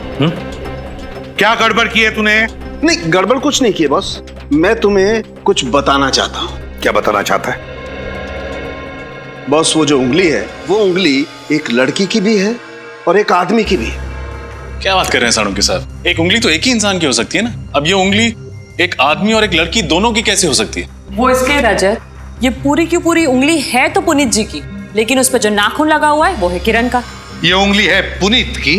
क्या गड़बड़ की है तूने? नहीं, गड़बड़ कुछ नहीं की है बॉस। मैं तुम्हें कुछ बताना चाहता हूँ। क्या बताना चाहता है? बॉस, वो जो उंगली है, वो उंगली एक लड़की की भी है और एक आदमी की भी है। क्या बात कर रहे हैं साळुंखे साहब? एक उंगली तो एक ही इंसान की हो सकती है ना। अब ये उंगली एक आदमी और एक लड़की दोनों की कैसे हो सकती है? वो इसलिए रजत, ये पूरी की पूरी उंगली है तो पुनीत जी की, लेकिन उस पर जो नाखून लगा हुआ है वो है किरण का। ये उंगली है पुनीत की,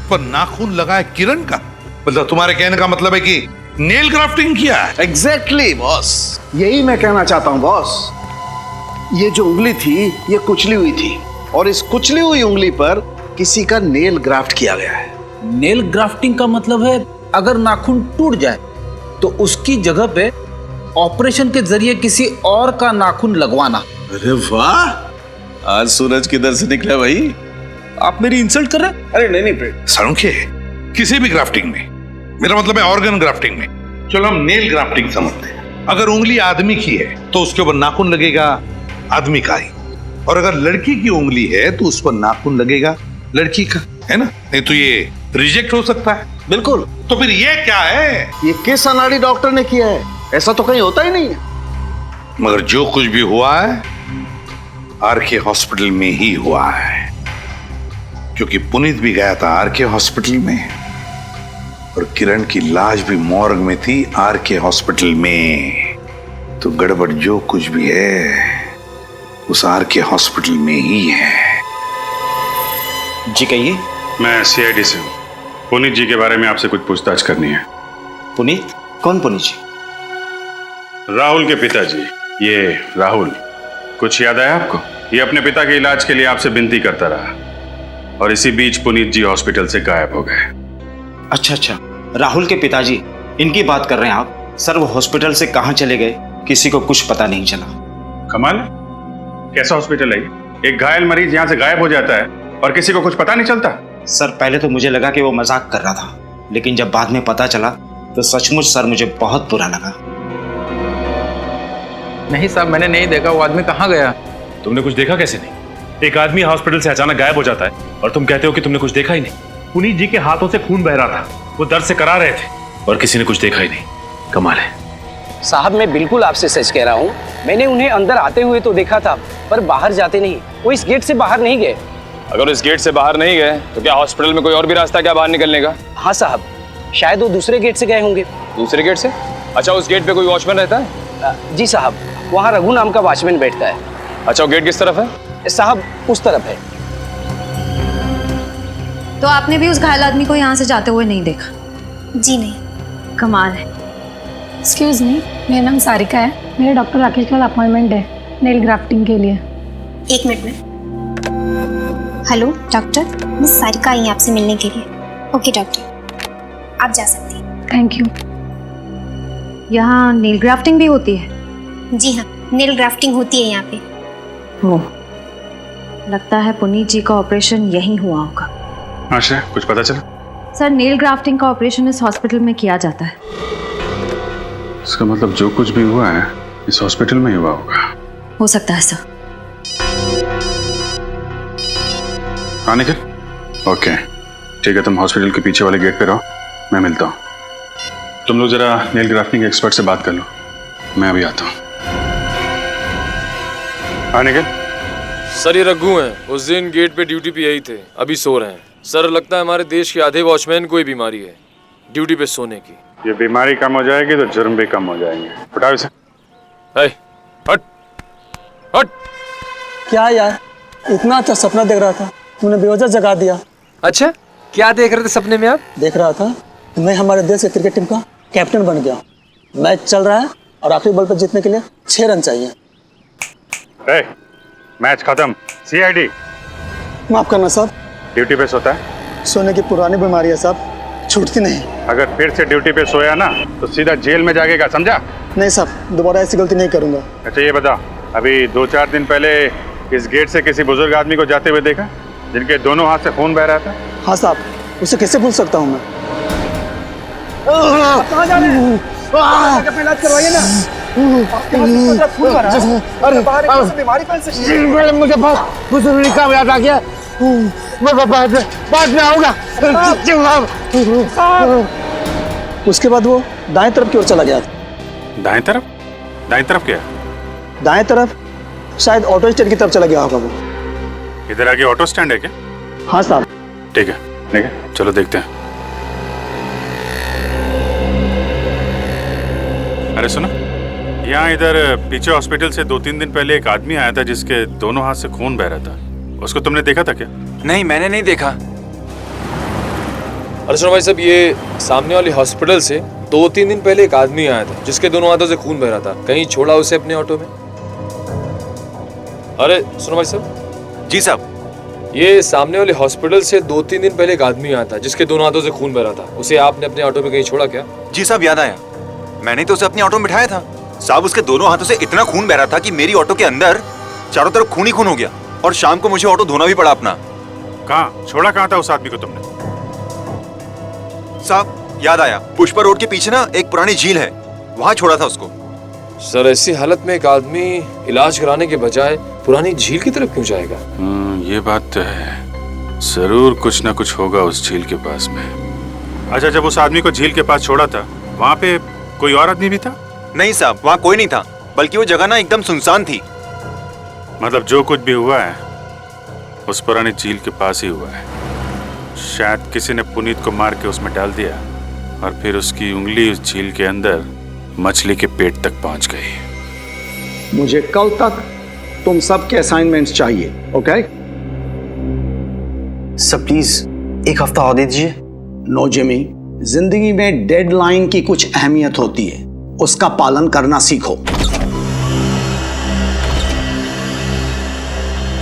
पर नाखून लगा है किरण का। मतलब तुम्हारे कहने का मतलब है कि नेल ग्राफ्टिंग किया है? एग्जैक्टली बॉस, यही मैं कहना चाहता हूँ बॉस। ये जो उंगली थी, ये कुचली हुई थी, और इस कुचली हुई उंगली पर किसी का नेल ग्राफ्ट किया गया है। नेल ग्राफ्टिंग का मतलब है अगर नाखून टूट जाए तो उसकी जगह पे ऑपरेशन के जरिए किसी और का नाखून लगवाना। अरे वाह, आज सूरज किधर से निकला भाई? आप मेरी इंसल्ट कर रहे हैं? अरे नहीं, साळुंखे, किसी भी ग्राफ्टिंग में, मेरा मतलब है ऑर्गन ग्राफ्टिंग में, चलो हम नेल ग्राफ्टिंग समझते हैं। अगर उंगली आदमी की है तो उसके ऊपर नाखून लगेगा आदमी का ही, और अगर लड़की की उंगली है तो उस पर नाखून लगेगा लड़की का, है ना? नहीं तो ये रिजेक्ट हो सकता है। बिल्कुल। तो फिर ये क्या है? ये किस अनाड़ी डॉक्टर ने किया है? ऐसा तो कहीं होता ही नहीं है। मगर जो कुछ भी हुआ है आरके हॉस्पिटल में ही हुआ है, क्योंकि पुनीत भी गया था आरके हॉस्पिटल में, और किरण की लाश भी मॉर्ग में थी आरके हॉस्पिटल में। तो गड़बड़ जो कुछ भी है उस आरके हॉस्पिटल में ही है। जी कहिए। मैं सीआईडी से हूँ। पुनीत जी के बारे में आपसे कुछ पूछताछ करनी है। पुनीत? कौन पुनीत जी? राहुल के पिताजी, ये राहुल। कुछ याद आया आपको? ये अपने पिता के इलाज के लिए आपसे विनती करता रहा, और इसी बीच पुनीत जी हॉस्पिटल से गायब हो गए। अच्छा, राहुल के पिताजी, इनकी बात कर रहे हैं आप? सर, वो हॉस्पिटल से कहाँ चले गए किसी को कुछ पता नहीं चला। कमाल है, कैसा हॉस्पिटल है? एक घायल मरीज यहाँ से गायब हो जाता है और किसी को कुछ पता नहीं चलता। सर, पहले तो मुझे लगा कि वो मजाक कर रहा था, लेकिन जब बाद में पता चला तो सचमुच सर मुझे बहुत बुरा लगा। नहीं साहब, मैंने नहीं देखा। वो आदमी कहाँ गया? तुमने कुछ देखा कैसे नहीं? एक आदमी हॉस्पिटल से अचानक गायब हो जाता है और तुम कहते हो कि तुमने कुछ देखा ही नहीं। पुनीत जी के हाथों से खून बह रहा था, वो दर्द से करा रहे थे और किसी ने कुछ देखा ही नहीं। कमाल है साहब। मैं बिल्कुल आपसे सच कह रहा हूँ। मैंने उन्हें अंदर आते हुए तो देखा था, पर बाहर जाते नहीं। वो इस गेट से बाहर नहीं गए। अगर इस गेट से बाहर नहीं गए तो क्या हॉस्पिटल में कोई और भी रास्ता क्या बाहर निकलने का? हाँ साहब, शायद वो दूसरे गेट से गए होंगे। दूसरे गेट से? अच्छा, उस गेट पे कोई वॉचमैन रहता है? जी साहब, वहाँ रघु नाम का वॉचमैन बैठता है। अच्छा, वो गेट किस तरफ है? साहब, उस तरफ है। तो आपने भी उस घायल आदमी को यहाँ से जाते हुए नहीं देखा? जी नहीं। कमाल है। एक्सक्यूज मी, मेरा नाम सारिका है। मेरे डॉक्टर राकेश कल अपॉइंटमेंट है नेल ग्राफ्टिंग के लिए। 1 मिनट में। हेलो डॉक्टर, मैं सारिका आई आपसे मिलने के लिए। ओके डॉक्टर, आप जा सकती हैं। Thank you. यहाँ नेल ग्राफ्टिंग भी होती है? जी हाँ, नेल ग्राफ्टिंग होती है यहाँ पे। हो, लगता है पुनीत जी का ऑपरेशन यहीं हुआ होगा। आशा, कुछ पता चला? सर, नेल ग्राफ्टिंग का ऑपरेशन इस हॉस्पिटल में किया जाता है। इसका मतलब जो कुछ भी हुआ है इस हॉस्पिटल में ही हुआ होगा। हो सकता है सर। हाँ निखिल, ओके ठीक है, तुम हॉस्पिटल के पीछे वाले गेट पे रहो, मैं मिलता हूँ। तुम लोग जरा नेल ग्राफ्टिंग एक्सपर्ट से बात कर लो, मैं अभी आता हूँ। हाँ निखिल। सर, ये रघु हैं। उस दिन गेट पे ड्यूटी पे यही थे, अभी सो रहे हैं। सर, लगता है हमारे देश के आधे वॉचमैन को ही बीमारी है ड्यूटी पे सोने की। ये बीमारी कम हो जाएगी तो जुर्म भी कम हो जाएंगे। हटाओ इसे। हट हट। क्या यार, इतना अच्छा सपना देख रहा था, तुमने बेवजह जगा दिया। अच्छा, क्या देख रहे थे सपने में आप? देख रहा था मैं हमारे देश के क्रिकेट टीम का कैप्टन बन गया। मैच चल रहा है और आखिरी बॉल पर जीतने के लिए 6 रन चाहिए। मैच खत्म। सीआईडी। माफ करना साहब। ड्यूटी पे सोता है? सोने की पुरानी बीमारी है साहब, छूटती नहीं। अगर फिर से ड्यूटी पे सोया ना तो सीधा जेल में जाएगा, समझा? नहीं साहब, दोबारा ऐसी गलती नहीं करूंगा। अच्छा ये बता, अभी 2-4 दिन पहले इस गेट से किसी बुजुर्ग आदमी को जाते हुए देखा जिनके दोनों हाथ से खून बह रहा था? हाँ साहब, उसे कैसे भूल सकता हूँ मैं। कहाँ जा रहे हैं? अपना इलाज करवाइए ना। आपके हाथ में तो खून भरा है। अरे बाहर एक ऐसी बीमारी फैल सकती है। मुझे कुछ नहीं काम याद आ गया। मैं बाद में आऊंगा। उसके बाद वो दाएं तरफ की ओर चला गया था। दाएं तरफ? दाएं तरफ क्या? दाएं तरफ शायद ऑटो स्टैंड की तरफ चला गया होगा वो। इधर आगे ऑटो स्टैंड है क्या? हाँ साहब। ठीक है, चलो देखते हैं। अरे सुनो, यहाँ इधर पीछे हॉस्पिटल से 2-3 दिन पहले एक आदमी आया था जिसके दोनों हाथ से खून बह रहा था। उसको तुमने देखा था क्या? नहीं, मैंने नहीं देखा। अरे सुनो भाई साहब, ये सामने वाली हॉस्पिटल से 2-3 दिन पहले एक आदमी आया था जिसके दोनों हाथों से खून बह रहा था। कहीं छोड़ा उसे अपने ऑटो में? अरे सुनो भाई साहब। जी साहब। ये सामने वाले हॉस्पिटल से 2-3 दिन पहले एक आदमी आया था जिसके दोनों हाथों से खून बह रहा था। उसे आपने अपने ऑटो में कहीं छोड़ा क्या? जी साहब, याद आया। मैंने तो उसे अपने ऑटो में बिठाया था साहब। उसके दोनों हाथों से इतना खून बह रहा था कि मेरी ऑटो के अंदर चारों तरफ खून ही खून हो गया। और शाम को मुझे ऑटो धोना भी पड़ा अपना। कहाँ छोड़ा? कहाँ था उस आदमी को तुमने? साहब याद आया, पुष्पा रोड के पीछे ना एक पुरानी झील है, वहां छोड़ा था उसको। सर, ऐसी हालत में एक आदमी इलाज कराने के बजाय पुरानी झील की तरफ क्यों जाएगा? ये बात तो है। जरूर कुछ ना कुछ होगा उस झील के पास में। अच्छा, जब उस आदमी को झील के पास छोड़ा था वहाँ पे कोई और आदमी भी था? नहीं साहब, वहाँ कोई नहीं था, बल्कि वो जगह ना एकदम सुनसान थी। मतलब जो कुछ भी हुआ है उस पुरानी झील के पास ही हुआ है। शायद किसी ने पुनीत को मार के उसमें डाल दिया और फिर उसकी उंगली उस झील के अंदर मछली के पेट तक पहुंच गई। मुझे कल तक तुम सबके असाइनमेंट्स चाहिए, ओके? सर प्लीज एक हफ्ता और दे दीजिए। नो जिमी, जिंदगी में डेडलाइन की कुछ अहमियत होती है, उसका पालन करना सीखो।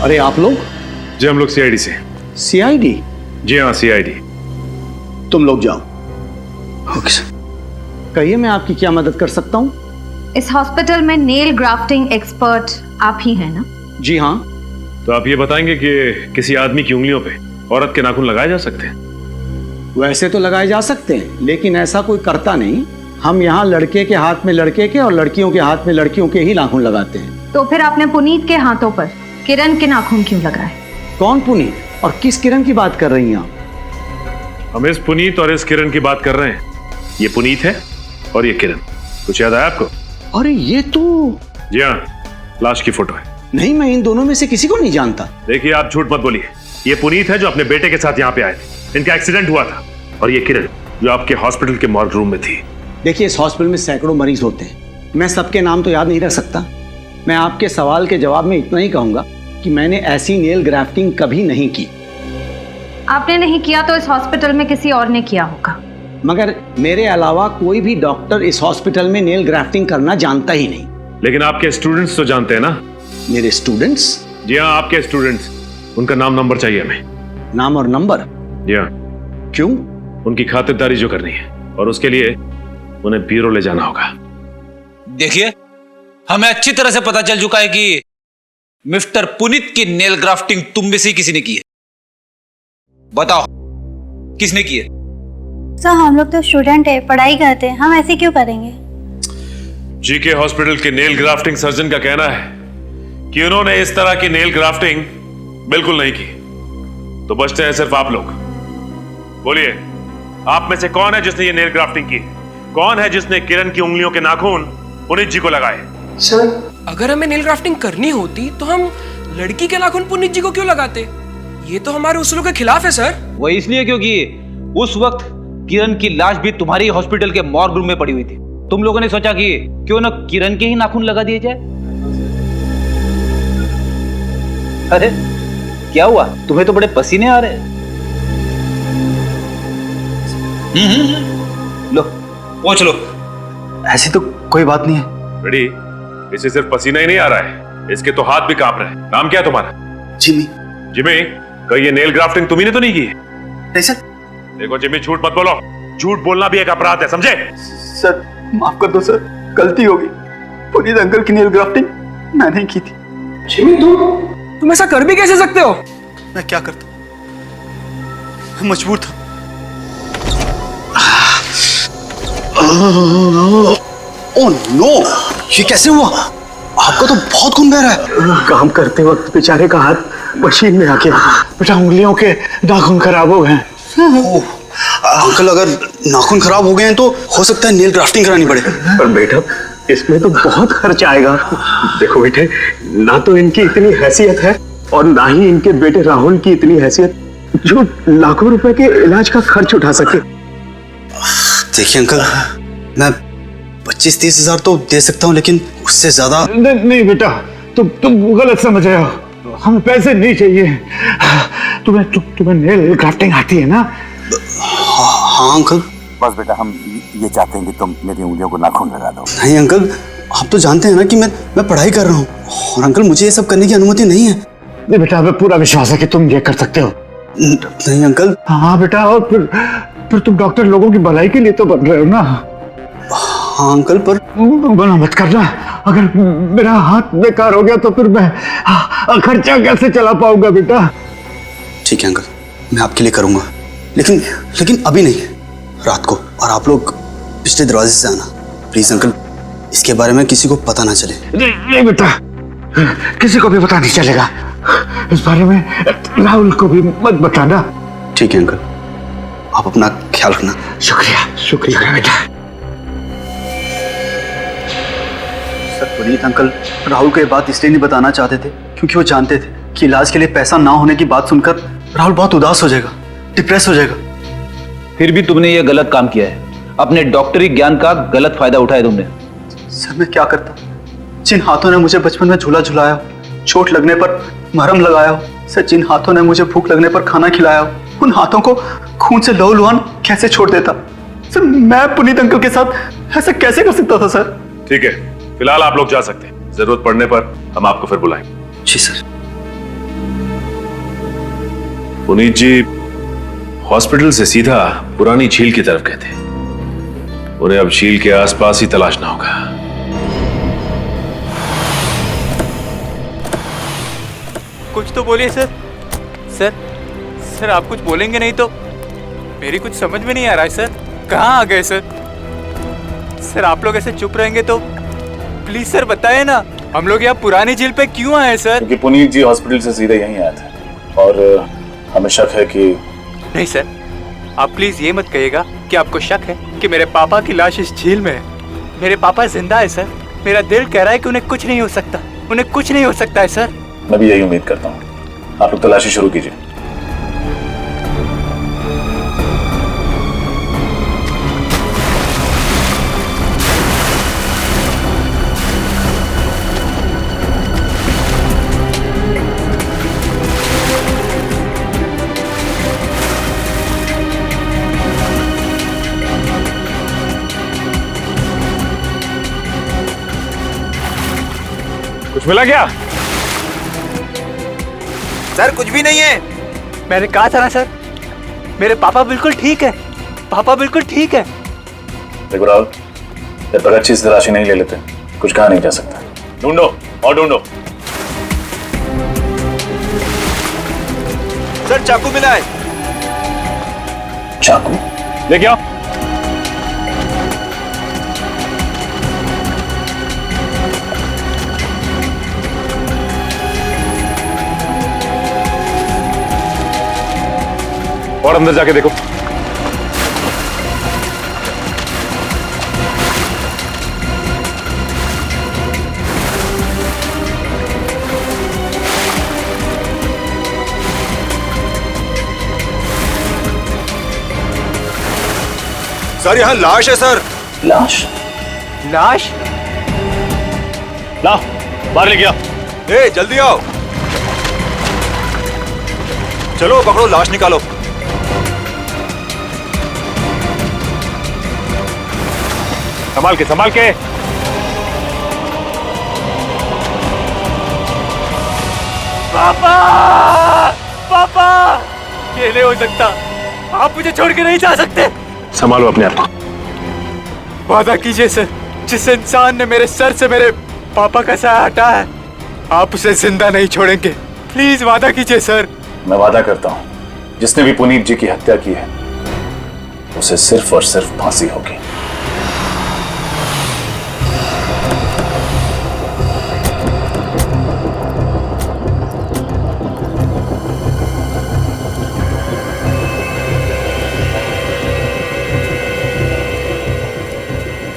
अरे आप लोग? जी हम लोग सीआईडी से। सीआईडी? जी हाँ, सीआईडी। तुम लोग जाओ। कहिए, मैं आपकी क्या मदद कर सकता हूँ? इस हॉस्पिटल में नेल ग्राफ्टिंग एक्सपर्ट आप ही हैं ना? जी हाँ। तो आप ये बताएंगे कि किसी आदमी की उंगलियों पे औरत के नाखून लगाए जा सकते हैं? वैसे तो लगाए जा सकते हैं, लेकिन ऐसा कोई करता नहीं। हम यहाँ लड़के के हाथ में लड़के के और लड़कियों के हाथ में लड़कियों के ही नाखून लगाते हैं। तो फिर आपने पुनीत के हाथों पर किरण के नाखून क्यों लगाए? कौन पुनीत और किस किरण की बात कर रही हैं आप? हम इस पुनीत और इस किरण की बात कर रहे हैं। ये पुनीत है और ये किरण। कुछ याद आया आपको? अरे ये तो... जी हाँ, लाश की फोटो है। नहीं, मैं इन दोनों में से किसी को नहीं जानता। देखिए, आप झूठ मत बोलिए। ये पुनीत है जो अपने बेटे के साथ यहाँ पे आए थे, इनका एक्सीडेंट हुआ था। और ये किरण जो आपके हॉस्पिटल के मॉर्ग रूम में थी। देखिए, इस हॉस्पिटल में सैकड़ों मरीज होते हैं, मैं सबके नाम तो याद नहीं रख सकता। मैं आपके सवाल के जवाब में इतना ही कहूंगा कि मैंने ऐसी नेल ग्राफ्टिंग कभी नहीं की। आपने नहीं किया तो इस हॉस्पिटल में किसी और ने किया होगा। मगर मेरे अलावा कोई भी डॉक्टर इस हॉस्पिटल में नेल ग्राफ्टिंग करना जानता ही नहीं। लेकिन आपके स्टूडेंट्स तो जानते हैं ना? मेरे स्टूडेंट्स? जी हाँ, आपके स्टूडेंट्स। उनका नाम नंबर चाहिए हमें। नाम और नंबर? जी हाँ। क्यों? उनकी खातिरदारी जो करनी है, और उसके लिए उन्हें ब्यूरो ले जाना होगा। देखिए, हमें अच्छी तरह से पता चल चुका है कि मिस्टर पुनीत की नेल ग्राफ्टिंग तुम में से किसी ने की है। बताओ, किसने की है? सर, हम लोग तो स्टूडेंट है, पढ़ाई करते हैं, हम ऐसे क्यों करेंगे? जीके हॉस्पिटल के नेल ग्राफ्टिंग सर्जन का कहना है कि उन्होंने इस तरह की नेल ग्राफ्टिंग बिल्कुल नहीं की। तो बचते हैं सिर्फ आप लोग। बोलिए, आप में से कौन है जिसने ये नेल ग्राफ्टिंग की? कौन है जिसने किरण की उंगलियों के नाखून पुनीत जी को लगाए? सर, अगर हमें नेल ग्राफ्टिंग करनी होती तो हम लड़की के नाखून पुनीत जी को क्यों लगाते? ये तो हमारे उसूलों के खिलाफ है सर। वो इसलिए क्योंकि उस वक्त किरण की लाश भी तुम्हारी हॉस्पिटल के मॉर्ग रूम में पड़ी हुई थी। तुम लोगों ने सोचा कि क्यों ना किरण के ही नाखून लगा दिए जाए। अरे क्या हुआ, तुम्हें तो बड़े पसीने आ रहे हैं। लो, पहुंच लो। ऐसी तो कोई बात नहीं है। रेडी? इसे सिर्फ पसीना ही नहीं आ रहा है, इसके तो हाथ भी कांप रहे हैं। नाम क्या है तुम्हारा? जिमी। जिमी, कहीं ये नेल ग्राफ्टिंग तुम्ही ने तो नहीं की? नहीं सर। देखो जिमी, झूठ मत बोलो। झूठ बोलना भी एक अपराध है, समझे? सर माफ कर दो सर, गलती होगी। पुनीत अंकल की नेल ग्राफ्टिंग मैंने की थी। जिमी, तुम ऐसा कर भी कैसे सकते हो? मैं क्या करता, मैं मजबूर था। ओह नो, ये कैसे हुआ? आपका तो बहुत खून बह रहा है। काम करते वक्त बेचारे का हाथ मशीन में आके बेटा उंगलियों के नाखून खराब हो गए। अंकल, अगर नाखून खराब हो गए हैं तो हो सकता है नेल ग्राफ्टिंग करानी पड़े। पर बेटा इसमें तो बहुत खर्च आएगा। देखो बेटे, ना तो इनकी इतनी हैसियत है और ना ही इनके बेटे राहुल की इतनी हैसियत जो लाखों रुपए के इलाज का खर्च उठा सके। देखिए अंकल, मैं 25-30 हजार तो दे सकता हूँ, लेकिन उससे ज्यादा नहीं बेटा, तुम गलत समझ रहे हो। हमें पैसे नहीं चाहिए। तुम्हें नेल ग्राफ्टिंग आती है ना? हाँ अंकल। बस बेटा, हम ये चाहते हैं कि तुम मेरी उंगलियों को नाखून लगा दो। नहीं अंकल, आप तो जानते हैं ना कि मैं पढ़ाई कर रहा हूँ, और अंकल मुझे ये सब करने की अनुमति नहीं है। नहीं बेटा, हमें पूरा विश्वास है कि तुम ये कर सकते हो। नहीं अंकल। हाँ बेटा, और फिर तुम डॉक्टर लोगों की भलाई के लिए तो बन रहे हो ना? हाँ अंकल, पर मना मत करना। अगर मेरा हाथ बेकार हो गया तो फिर मैं खर्चा कैसे चला पाऊंगा बेटा? ठीक है अंकल, मैं आपके लिए करूंगा, लेकिन अभी नहीं, रात को। और आप लोग पिछले दरवाजे से आना प्लीज अंकल। इसके बारे में किसी को पता ना चले। नहीं बेटा, किसी को भी पता नहीं चलेगा। इस बारे में राहुल को भी मत बताना। ठीक है अंकल, आप अपना ख्याल रखना। शुक्रिया बेटा। सर, पुनीत अंकल राहुल को ये बात इसलिए नहीं बताना चाहते थे क्योंकि वो जानते थे कि इलाज के लिए पैसा ना होने की बात सुनकर राहुल बहुत उदास हो जाएगा, डिप्रेस हो जाएगा। फिर भी तुमने ये गलत काम किया है। अपने डॉक्टरी ज्ञान का गलत फायदा उठाया तुमने। सर, मैं क्या करता? जिन हाथों ने मुझे बचपन में झूला झुलाया, चोट लगने पर मरहम लगाया, सर जिन हाथों ने मुझे भूख लगने पर खाना खिलाया, उन हाथों को खून से लहूलुहान कैसे छोड़ देता? सर, मैं पुनीत अंकल के साथ ऐसा कैसे कर सकता था सर? ठीक है, फिलहाल आप लोग जा सकते हैं। जरूरत पड़ने पर हम आपको फिर बुलाएंगे। जी सर। पुनीत जी हॉस्पिटल से सीधा पुरानी झील की तरफ गए थे। उन्हें अब झील के आसपास ही तलाशना होगा। कुछ तो बोलिए सर। सर आप कुछ बोलेंगे नहीं तो? मेरी कुछ समझ में नहीं आ रहा है सर। कहाँ आ गए सर? सर आप लोग ऐसे चुप रहेंगे तो प्लीज सर बताइए ना, हम लोग यहाँ पुरानी झील पे क्यों आए सर? क्योंकि पुनीत जी हॉस्पिटल से सीधे यहीं आए थे और हमें शक है कि नहीं सर, आप प्लीज ये मत कहिएगा कि आपको शक है कि मेरे पापा की लाश इस झील में है। मेरे पापा जिंदा है सर। मेरा दिल कह रहा है कि उन्हें कुछ नहीं हो सकता, उन्हें कुछ नहीं हो सकता है सर। मैं भी यही उम्मीद करता हूँ। आप लोग तलाशी शुरू कीजिए। कुछ मिला क्या? सर कुछ भी नहीं है। मैंने कहा था ना सर, मेरे पापा बिल्कुल ठीक है। पापा बिल्कुल ठीक है। देखो राहुल, जब तक अच्छी से तलाशी नहीं ले लेते कुछ कहा नहीं जा सकता। ढूंढो और ढूंढो। सर चाकू मिला है। चाकू लेके आओ। और अंदर जाके देखो। सर यहाँ लाश है सर। लाश? लाश? लाओ बाहर लेके आओ। ए जल्दी आओ। चलो पकड़ो, लाश निकालो। संभाल के संभाल के। पापा! पापा! ये नहीं हो सकता। आप मुझे छोड़ के नहीं जा सकते। संभालो अपने आप को। वादा कीजिए सर, जिस इंसान ने मेरे सर से मेरे पापा का साया हटाया है, आप उसे जिंदा नहीं छोड़ेंगे। प्लीज वादा कीजिए सर। मैं वादा करता हूँ, जिसने भी पुनीत जी की हत्या की है उसे सिर्फ और सिर्फ फांसी होगी।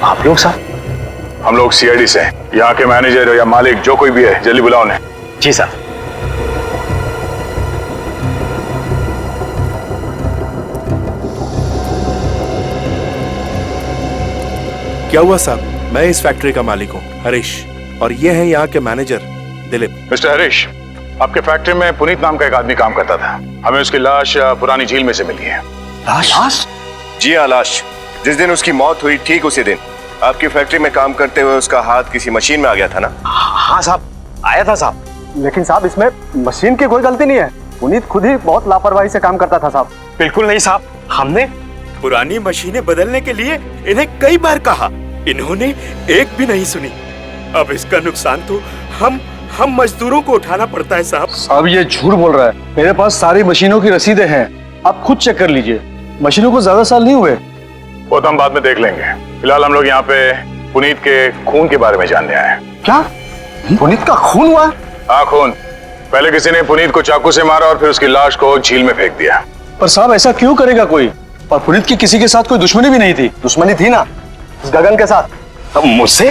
आप लोग साहब? हम लोग सीआईडी से हैं। यहाँ के मैनेजर या मालिक जो कोई भी है जल्दी बुलाओ उन्हें। जी साहब। क्या हुआ साहब? मैं इस फैक्ट्री का मालिक हूँ, हरीश, और ये है यहाँ के मैनेजर दिलीप। मिस्टर हरीश, आपके फैक्ट्री में पुनीत नाम का एक आदमी काम करता था। हमें उसकी लाश पुरानी झील में से मिली है। लाश? जी हाँ, लाश। जिस दिन उसकी मौत हुई ठीक उसी दिन आपकी फैक्ट्री में काम करते हुए उसका हाथ किसी मशीन में आ गया था ना? हाँ साहब, आया था साहब। लेकिन साहब इसमें मशीन की कोई गलती नहीं है। पुनीत खुद ही बहुत लापरवाही से काम करता था साहब। बिल्कुल नहीं साहब, हमने पुरानी मशीनें बदलने के लिए इन्हें कई बार कहा, इन्होंने एक भी नहीं सुनी। अब इसका नुकसान तो हम मजदूरों को उठाना पड़ता है साहब। साहब ये झूठ बोल रहा है। मेरे पास सारी मशीनों की रसीदें हैं, आप खुद चेक कर लीजिए। मशीनों को ज्यादा साल नहीं हुए। वो तो हम बाद में देख लेंगे। फिलहाल हम लोग यहाँ पे पुनीत के खून के बारे में जानने आए हैं। क्या पुनीत का खून हुआ? हाँ, खून। पहले किसी ने पुनीत को चाकू से मारा और फिर उसकी लाश को झील में फेंक दिया। पर साहब ऐसा क्यों करेगा कोई? और पुनीत की किसी के साथ कोई दुश्मनी भी नहीं थी। दुश्मनी थी ना, इस गगन के साथ। तब मुझसे?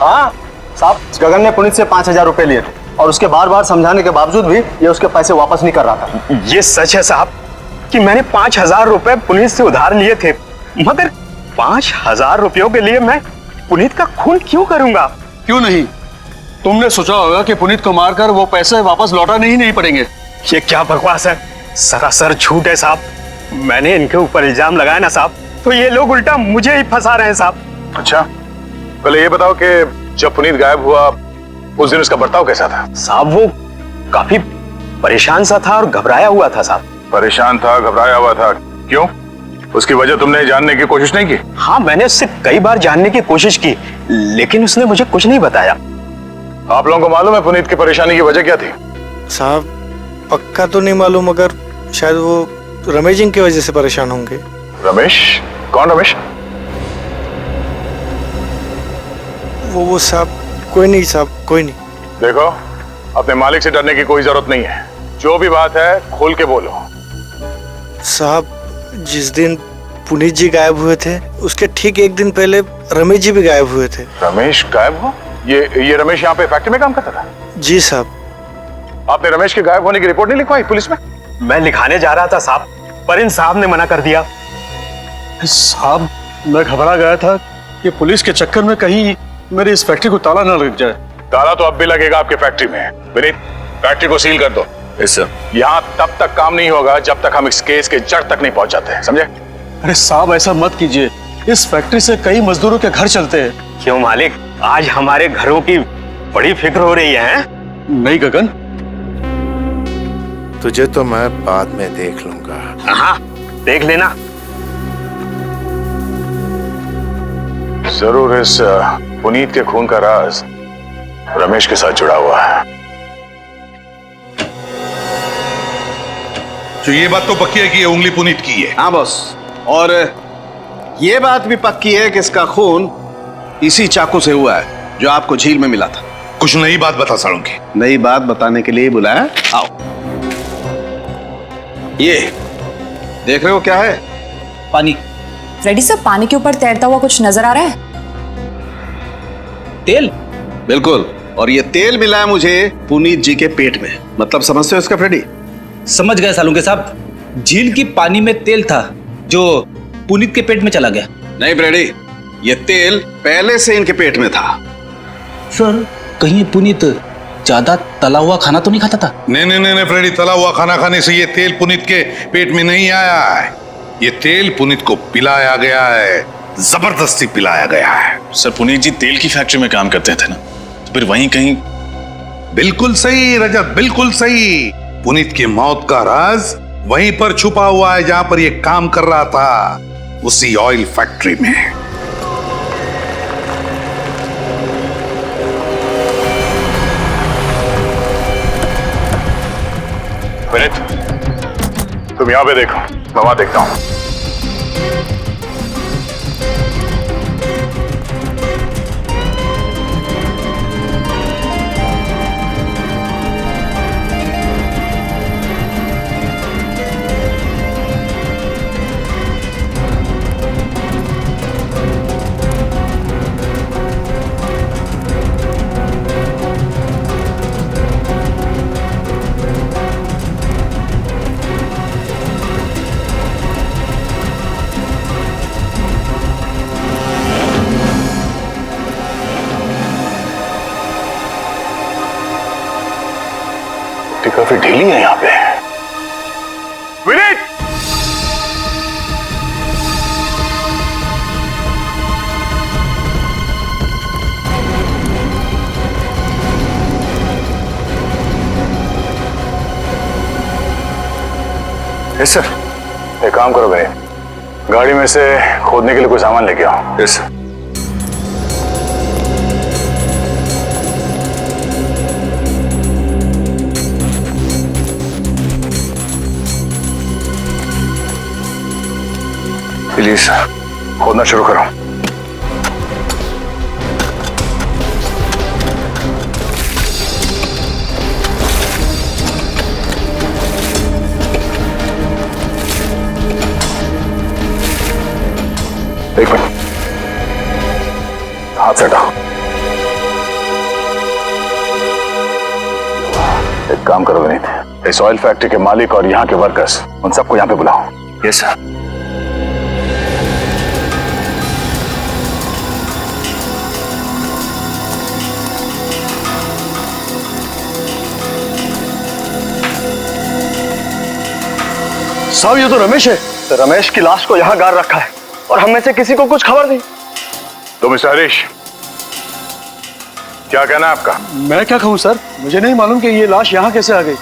हाँ साहब, इस गगन ने पुनीत से 5,000 रुपए लिए थे और उसके बार बार समझाने के बावजूद भी ये उसके पैसे वापस नहीं कर रहा था। ये सच है साहब कि मैंने 5,000 रुपए पुनीत से उधार लिए थे, मगर 5,000 रुपयों के लिए मैं पुनीत का खून क्यों करूंगा? क्यों नहीं? तुमने सोचा होगा कि पुनीत को मारकर वो पैसे वापस लौटाने ही नहीं पड़ेंगे। ये क्या बकवास है? सरासर झूठ है साहब। मैंने इनके ऊपर इल्जाम लगाया ना साहब, तो ये लोग उल्टा मुझे ही फंसा रहे हैं साहब। अच्छा, पहले ये बताओ कि जब पुनीत गायब हुआ उस दिन उसका बर्ताव कैसा था? साहब वो काफी परेशान सा था और घबराया हुआ था साहब। परेशान था, घबराया हुआ था, क्यों? उसकी वजह तुमने जानने की कोशिश नहीं की? हाँ, मैंने उससे कई बार जानने की कोशिश की, लेकिन उसने मुझे कुछ नहीं बताया। आप लोगों को मालूम है पुनीत की परेशानी की वजह क्या थी? साहब पक्का तो नहीं मालूम, मगर शायद वो रमेश जी की वजह से परेशान होंगे। रमेश? कौन रमेश? वो साहब कोई नहीं साहब, कोई नहीं। देखो, अपने मालिक से डरने की कोई जरूरत नहीं है। जो भी बात है खोल के बोलो। साहब जिस दिन पुनीत जी गायब हुए थे उसके ठीक एक दिन पहले रमेश जी भी गायब हुए थे। रमेश गायब हो? ये रमेश यहाँ पे फैक्ट्री में काम करता था? जी साहब। आपने रमेश के गायब होने की रिपोर्ट नहीं लिखवाई पुलिस में? मैं लिखाने जा रहा था साहब, पर इन साहब ने मना कर दिया। साहब मैं घबरा गया था कि पुलिस के चक्कर में कहीं मेरी इस फैक्ट्री को ताला न लग जाए। ताला तो अब भी लगेगा आपके फैक्ट्री में। विनीत, फैक्ट्री को सील कर दो। Yes sir. यहाँ तब तक काम नहीं होगा जब तक हम इस केस के जड़ तक नहीं पहुंच जाते हैं, समझे? अरे साहब ऐसा मत कीजिए, इस फैक्ट्री से कई मजदूरों के घर चलते हैं। क्यों मालिक, आज हमारे घरों की बड़ी फिक्र हो रही है? नहीं गगन, तुझे तो मैं बाद में देख लूंगा। हाँ देख लेना। जरूर इस पुनीत के खून का राज रमेश के साथ जुड़ा हुआ है। तो ये बात तो पक्की है कि ये उंगली पुनीत की है। हाँ बॉस, और ये बात भी पक्की है कि इसका खून इसी चाकू से हुआ है जो आपको झील में मिला था। कुछ नई बात बता सालूंगी। नई बात बताने के लिए बुलाया। आओ, ये देख रहे हो क्या है? पानी। फ्रेडी सर, पानी के ऊपर तैरता हुआ कुछ नजर आ रहा है? तेल? बिल्कुल, और ये तेल मिला है मुझे पुनीत जी के पेट में। मतलब समझते हो इसका फ्रेडी? समझ गए सालूंगे साहब, झील की पानी में तेल था जो पुनीत के पेट में चला गया। नहीं फ्रेडी, ये तेल पहले से इनके पेट में था। सर कहीं पुनीत ज्यादा तला हुआ खाना तो नहीं खाता था? नहीं फ्रेडी, तला हुआ खाना खाने से ये तेल पुनीत के पेट में नहीं आया है। ये तेल पुनीत को पिलाया गया है, जबरदस्ती पिलाया गया है। सर पुनीत जी तेल की फैक्ट्री में काम करते थे ना, तो फिर वहीं कहीं। बिल्कुल सही रजत, बिल्कुल सही। पुनीत की मौत का राज वहीं पर छुपा हुआ है जहां पर ये काम कर रहा था, उसी ऑयल फैक्ट्री में। विनीत, तुम यहाँ पे देखो, मैं वहां देखता हूं। काफी ढीली है यहाँ पे। विनीत! Yes sir. एक काम करो भाई, गाड़ी में से खोदने के लिए कोई सामान लेके आओ। Yes sir. प्लीज खोदना शुरू करो। एक मिनट, हाथ से हटाओ। एक काम करो विनीत, इस ऑयल फैक्ट्री के मालिक और यहाँ के वर्कर्स, उन सबको यहाँ पे बुलाओ। Yes sir. साहब ये तो रमेश है। रमेश की लाश को यहाँ गाड़ रखा है और हम में से किसी को कुछ खबर नहीं। तो मिस्टर हरीश, क्या कहना है आपका? मैं क्या कहूँ सर, मुझे नहीं मालूम कि ये लाश यहाँ कैसे आ गई।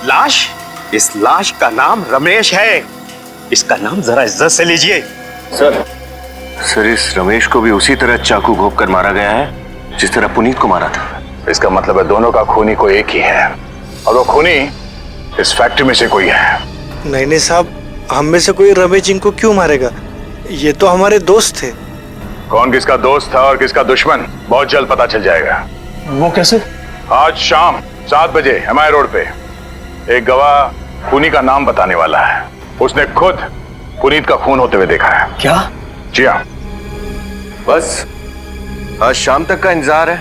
लाश? इस लाश का नाम रमेश है। इसका नाम जरा इज्जत से लीजिए। सर इस रमेश को भी उसी तरह चाकू घोंप कर मारा गया है जिस तरह पुनीत को मारा था। इसका मतलब है दोनों का खूनी कोई एक ही है, और वो खूनी इस फैक्ट्री में से कोई है। नहीं साहब, हम में से कोई रमेश जी को क्यों मारेगा? ये तो हमारे दोस्त थे। कौन किसका दोस्त था और किसका दुश्मन बहुत जल्द पता चल जाएगा। वो कैसे? आज शाम 7 बजे MI रोड पे एक गवाह खूनी का नाम बताने वाला है। उसने खुद पुनीत का खून होते हुए देखा है। क्या? जी हाँ। बस आज शाम तक का इंतजार है,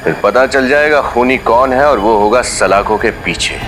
फिर पता चल जाएगा खूनी कौन है और वो होगा सलाखों के पीछे।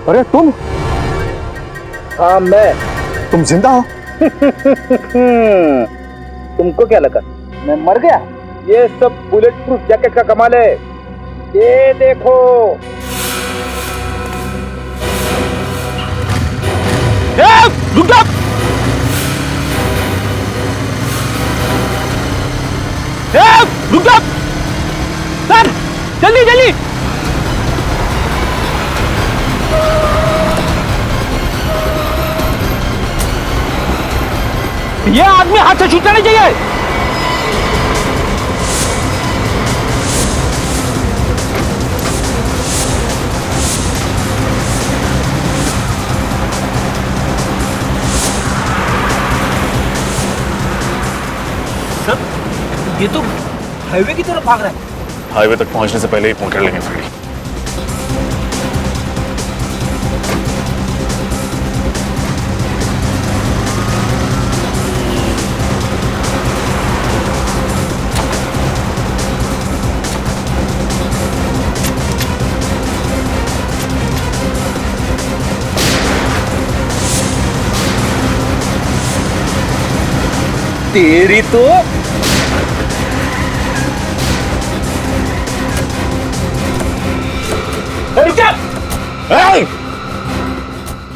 अरे तुम? हाँ मैं। तुम जिंदा हो? तुमको क्या लगा मैं मर गया? ये सब बुलेट प्रूफ जैकेट का कमाल है। ये देखो। रुक जा! रुक जा! सर जल्दी जल्दी! ये आदमी हाथ से छूटना नहीं चाहिए। सर ये तो हाईवे की तरफ भाग रहा है। हाईवे तक पहुंचने से पहले ही पकड़ लेंगे फ्रेडी। तेरी तो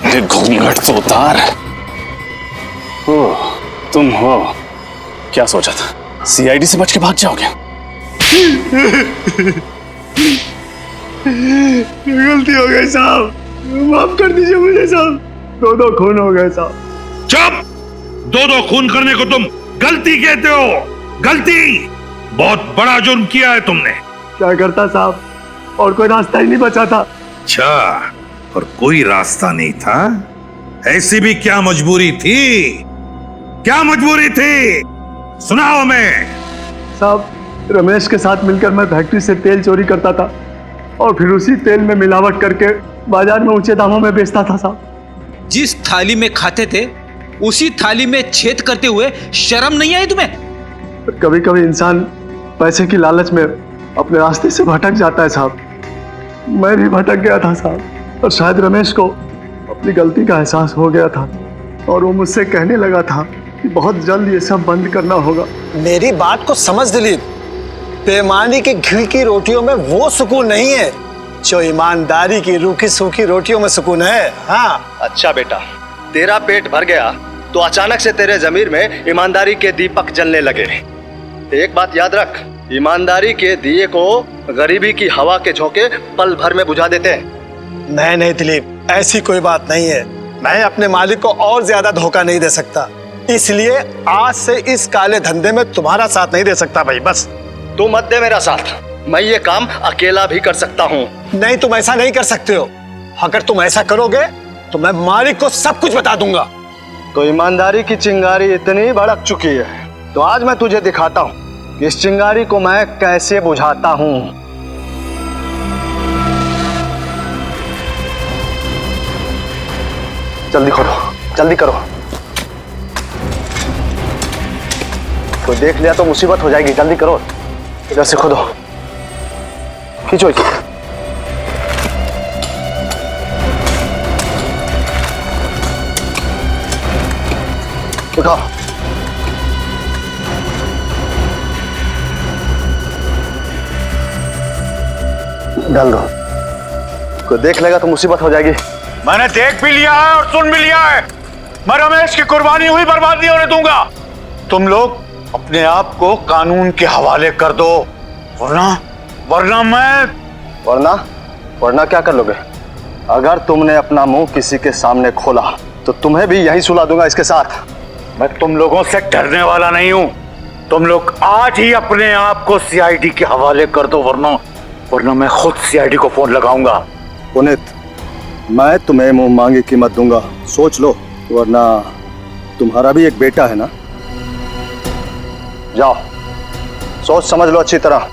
अरे घूंघट तो उतार। ओ, तुम हो। क्या सोचा था सीआईडी से बच के भाग जाओगे? गलती हो गई साहब, माफ कर दीजिए मुझे साहब। दो खून हो गए साहब। चुप! दो खून करने को तुम गलती कहते हो? गलती! बहुत बड़ा जुर्म किया है तुमने। क्या करता साहब, और कोई रास्ता ही नहीं बचा था। अच्छा, और कोई रास्ता नहीं था? ऐसी भी क्या मजबूरी थी? क्या मजबूरी थी? सुनाओ मैं। साहब, रमेश के साथ मिलकर मैं फैक्ट्री से तेल चोरी करता था और फिर उसी तेल में मिलावट करके बाजार में ऊंचे दामों में बेचता था साहब। जिस थाली में खाते थे उसी थाली में छेद करते हुए शर्म नहीं आई तुम्हें? कभी कभी इंसान पैसे की लालच में अपने रास्ते से भटक जाता है साहब। मैं भी भटक गया था साहब, और शायद रमेश को अपनी गलती का एहसास हो गया था और वो मुझसे कहने लगा था कि बहुत जल्द ये सब बंद करना होगा। मेरी बात को समझ दिलीप, बेईमानी की घी की रोटियों में वो सुकून नहीं है जो ईमानदारी की रूखी सूखी रोटियों में सुकून है। हाँ। अच्छा बेटा, तेरा पेट भर गया तो अचानक से तेरे जमीर में ईमानदारी के दीपक जलने लगे। एक बात याद रख, ईमानदारी के दिए को गरीबी की हवा के झोंके पल भर में बुझा देते हैं। नहीं दिलीप, ऐसी कोई बात नहीं है। मैं अपने मालिक को और ज्यादा धोखा नहीं दे सकता, इसलिए आज से इस काले धंधे में तुम्हारा साथ नहीं दे सकता भाई। बस तू मत दे मेरा साथ, मैं ये काम अकेला भी कर सकता हूँ। नहीं, तुम ऐसा नहीं कर सकते हो। अगर तुम ऐसा करोगे तो मैं मालिक को सब कुछ बता दूंगा। तो ईमानदारी की चिंगारी इतनी भड़क चुकी है तो आज मैं तुझे दिखाता हूँ कि इस चिंगारी को मैं कैसे बुझाता हूँ। जल्दी खोलो, जल्दी करो। कोई देख लिया तो मुसीबत हो जाएगी। जल्दी करो, इधर से खोदो, खींचो इसे। उठाओ। डाल दो। कोई देख लेगा तो मुसीबत हो जाएगी। मैंने देख भी लिया है और सुन भी लिया है। मैं रमेश की कुर्बानी हुई बर्बाद नहीं होने दूंगा। तुम लोग अपने आप को कानून के हवाले कर दो, वरना क्या कर लोगे? अगर तुमने अपना मुंह किसी के सामने खोला तो तुम्हें भी यहीं सुला दूंगा इसके साथ। मैं तुम लोगों से डरने वाला नहीं हूं। तुम लोग आज ही अपने आप को सीआईडी के हवाले कर दो, वरना मैं खुद सीआईडी को फोन लगाऊंगा। पुनीत, मैं तुम्हें मुंह मांगी कीमत दूंगा, सोच लो, वरना तुम्हारा भी एक बेटा है ना। जाओ, सोच समझ लो अच्छी तरह।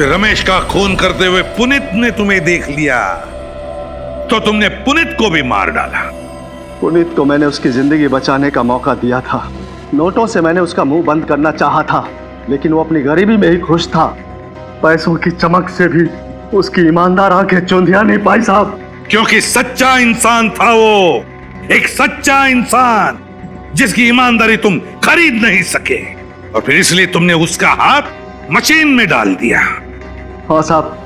रमेश का खून करते हुए पुनीत ने तुम्हें देख लिया तो तुमने पुनीत को भी मार डाला। पुनीत को मैंने उसकी जिंदगी बचाने का मौका दिया था। नोटों से मैंने उसका मुंह बंद करना चाहा था, लेकिन वो अपनी गरीबी में ही खुश था। पैसों की चमक से भी उसकी ईमानदार आंखें चौंधिया नहीं पाई साहब। क्योंकि सच्चा इंसान था वो, एक सच्चा इंसान जिसकी ईमानदारी तुम खरीद नहीं सके, और फिर इसलिए तुमने उसका हाथ मशीन में डाल दिया। हाँ साहब,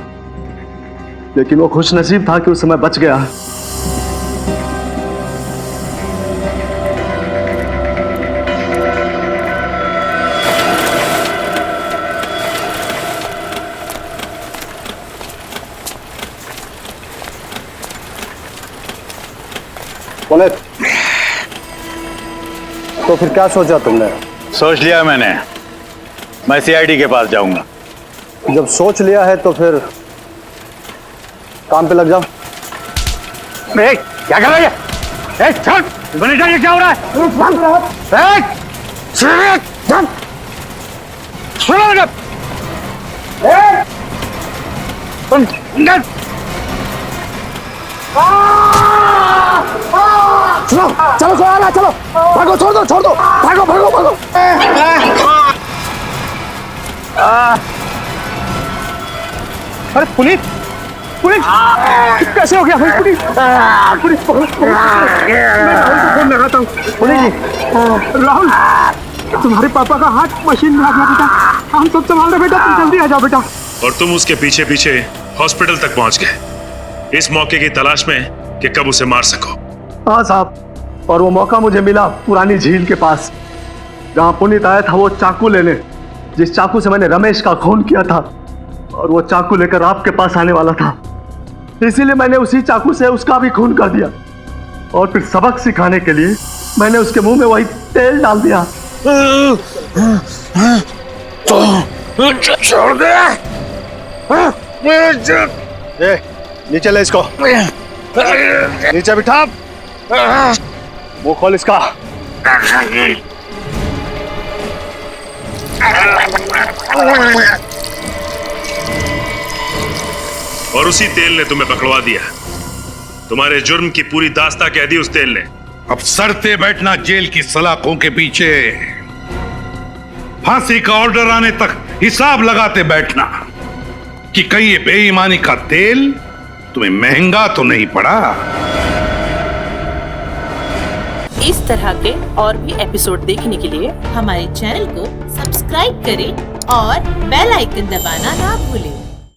लेकिन वो खुश नसीब था कि उस समय बच गया। पुनीत, तो फिर क्या सोचा तुमने? सोच लिया मैंने, मैं सीआईडी के पास जाऊंगा। जब सोच लिया है तो फिर काम पे लग जाओ। क्या कर रहा है? क्या हो रहा है? चलो चलो, भागो, छोड़ दो, भागो। अरे पुनीत, पुलिस कैसे हो गया भाई? पुलिस पुलिस मैं राहुल को फोन लगाता हूँ। पुलिस जी, राहुल तुम्हारे पापा का हाथ मशीन में आ गया बेटा, हम सब संभाल रहे बेटा, तुम जल्दी आ जाओ बेटा। और तुम उसके पीछे पीछे हॉस्पिटल तक पहुंच गए इस मौके की तलाश में कि कब उसे मार सको। हाँ साहब, और वो मौका मुझे मिला पुरानी झील के पास, जहाँ पुनीत आया था वो चाकू लेने, जिस चाकू से मैंने रमेश का खून किया था, और वो चाकू लेकर आपके पास आने वाला था, इसीलिए मैंने उसी चाकू से उसका भी खून कर दिया, और फिर सबक सिखाने के लिए मैंने उसके मुंह में वही तेल डाल दिया। छोड़ दे। नीचे ले इसको, नीचे बिठा, मुंह खोल इसका। और उसी तेल ने तुम्हें पकड़वा दिया, तुम्हारे जुर्म की पूरी दास्तां कह दी उस तेल ने। अब सरते बैठना जेल की सलाखों के पीछे, फांसी का ऑर्डर आने तक हिसाब लगाते बैठना कि कहीं ये बेईमानी का तेल तुम्हें महंगा तो नहीं पड़ा। इस तरह के और भी एपिसोड देखने के लिए हमारे चैनल को सब्सक्राइब करें और बेल आइकन दबाना ना भूलें।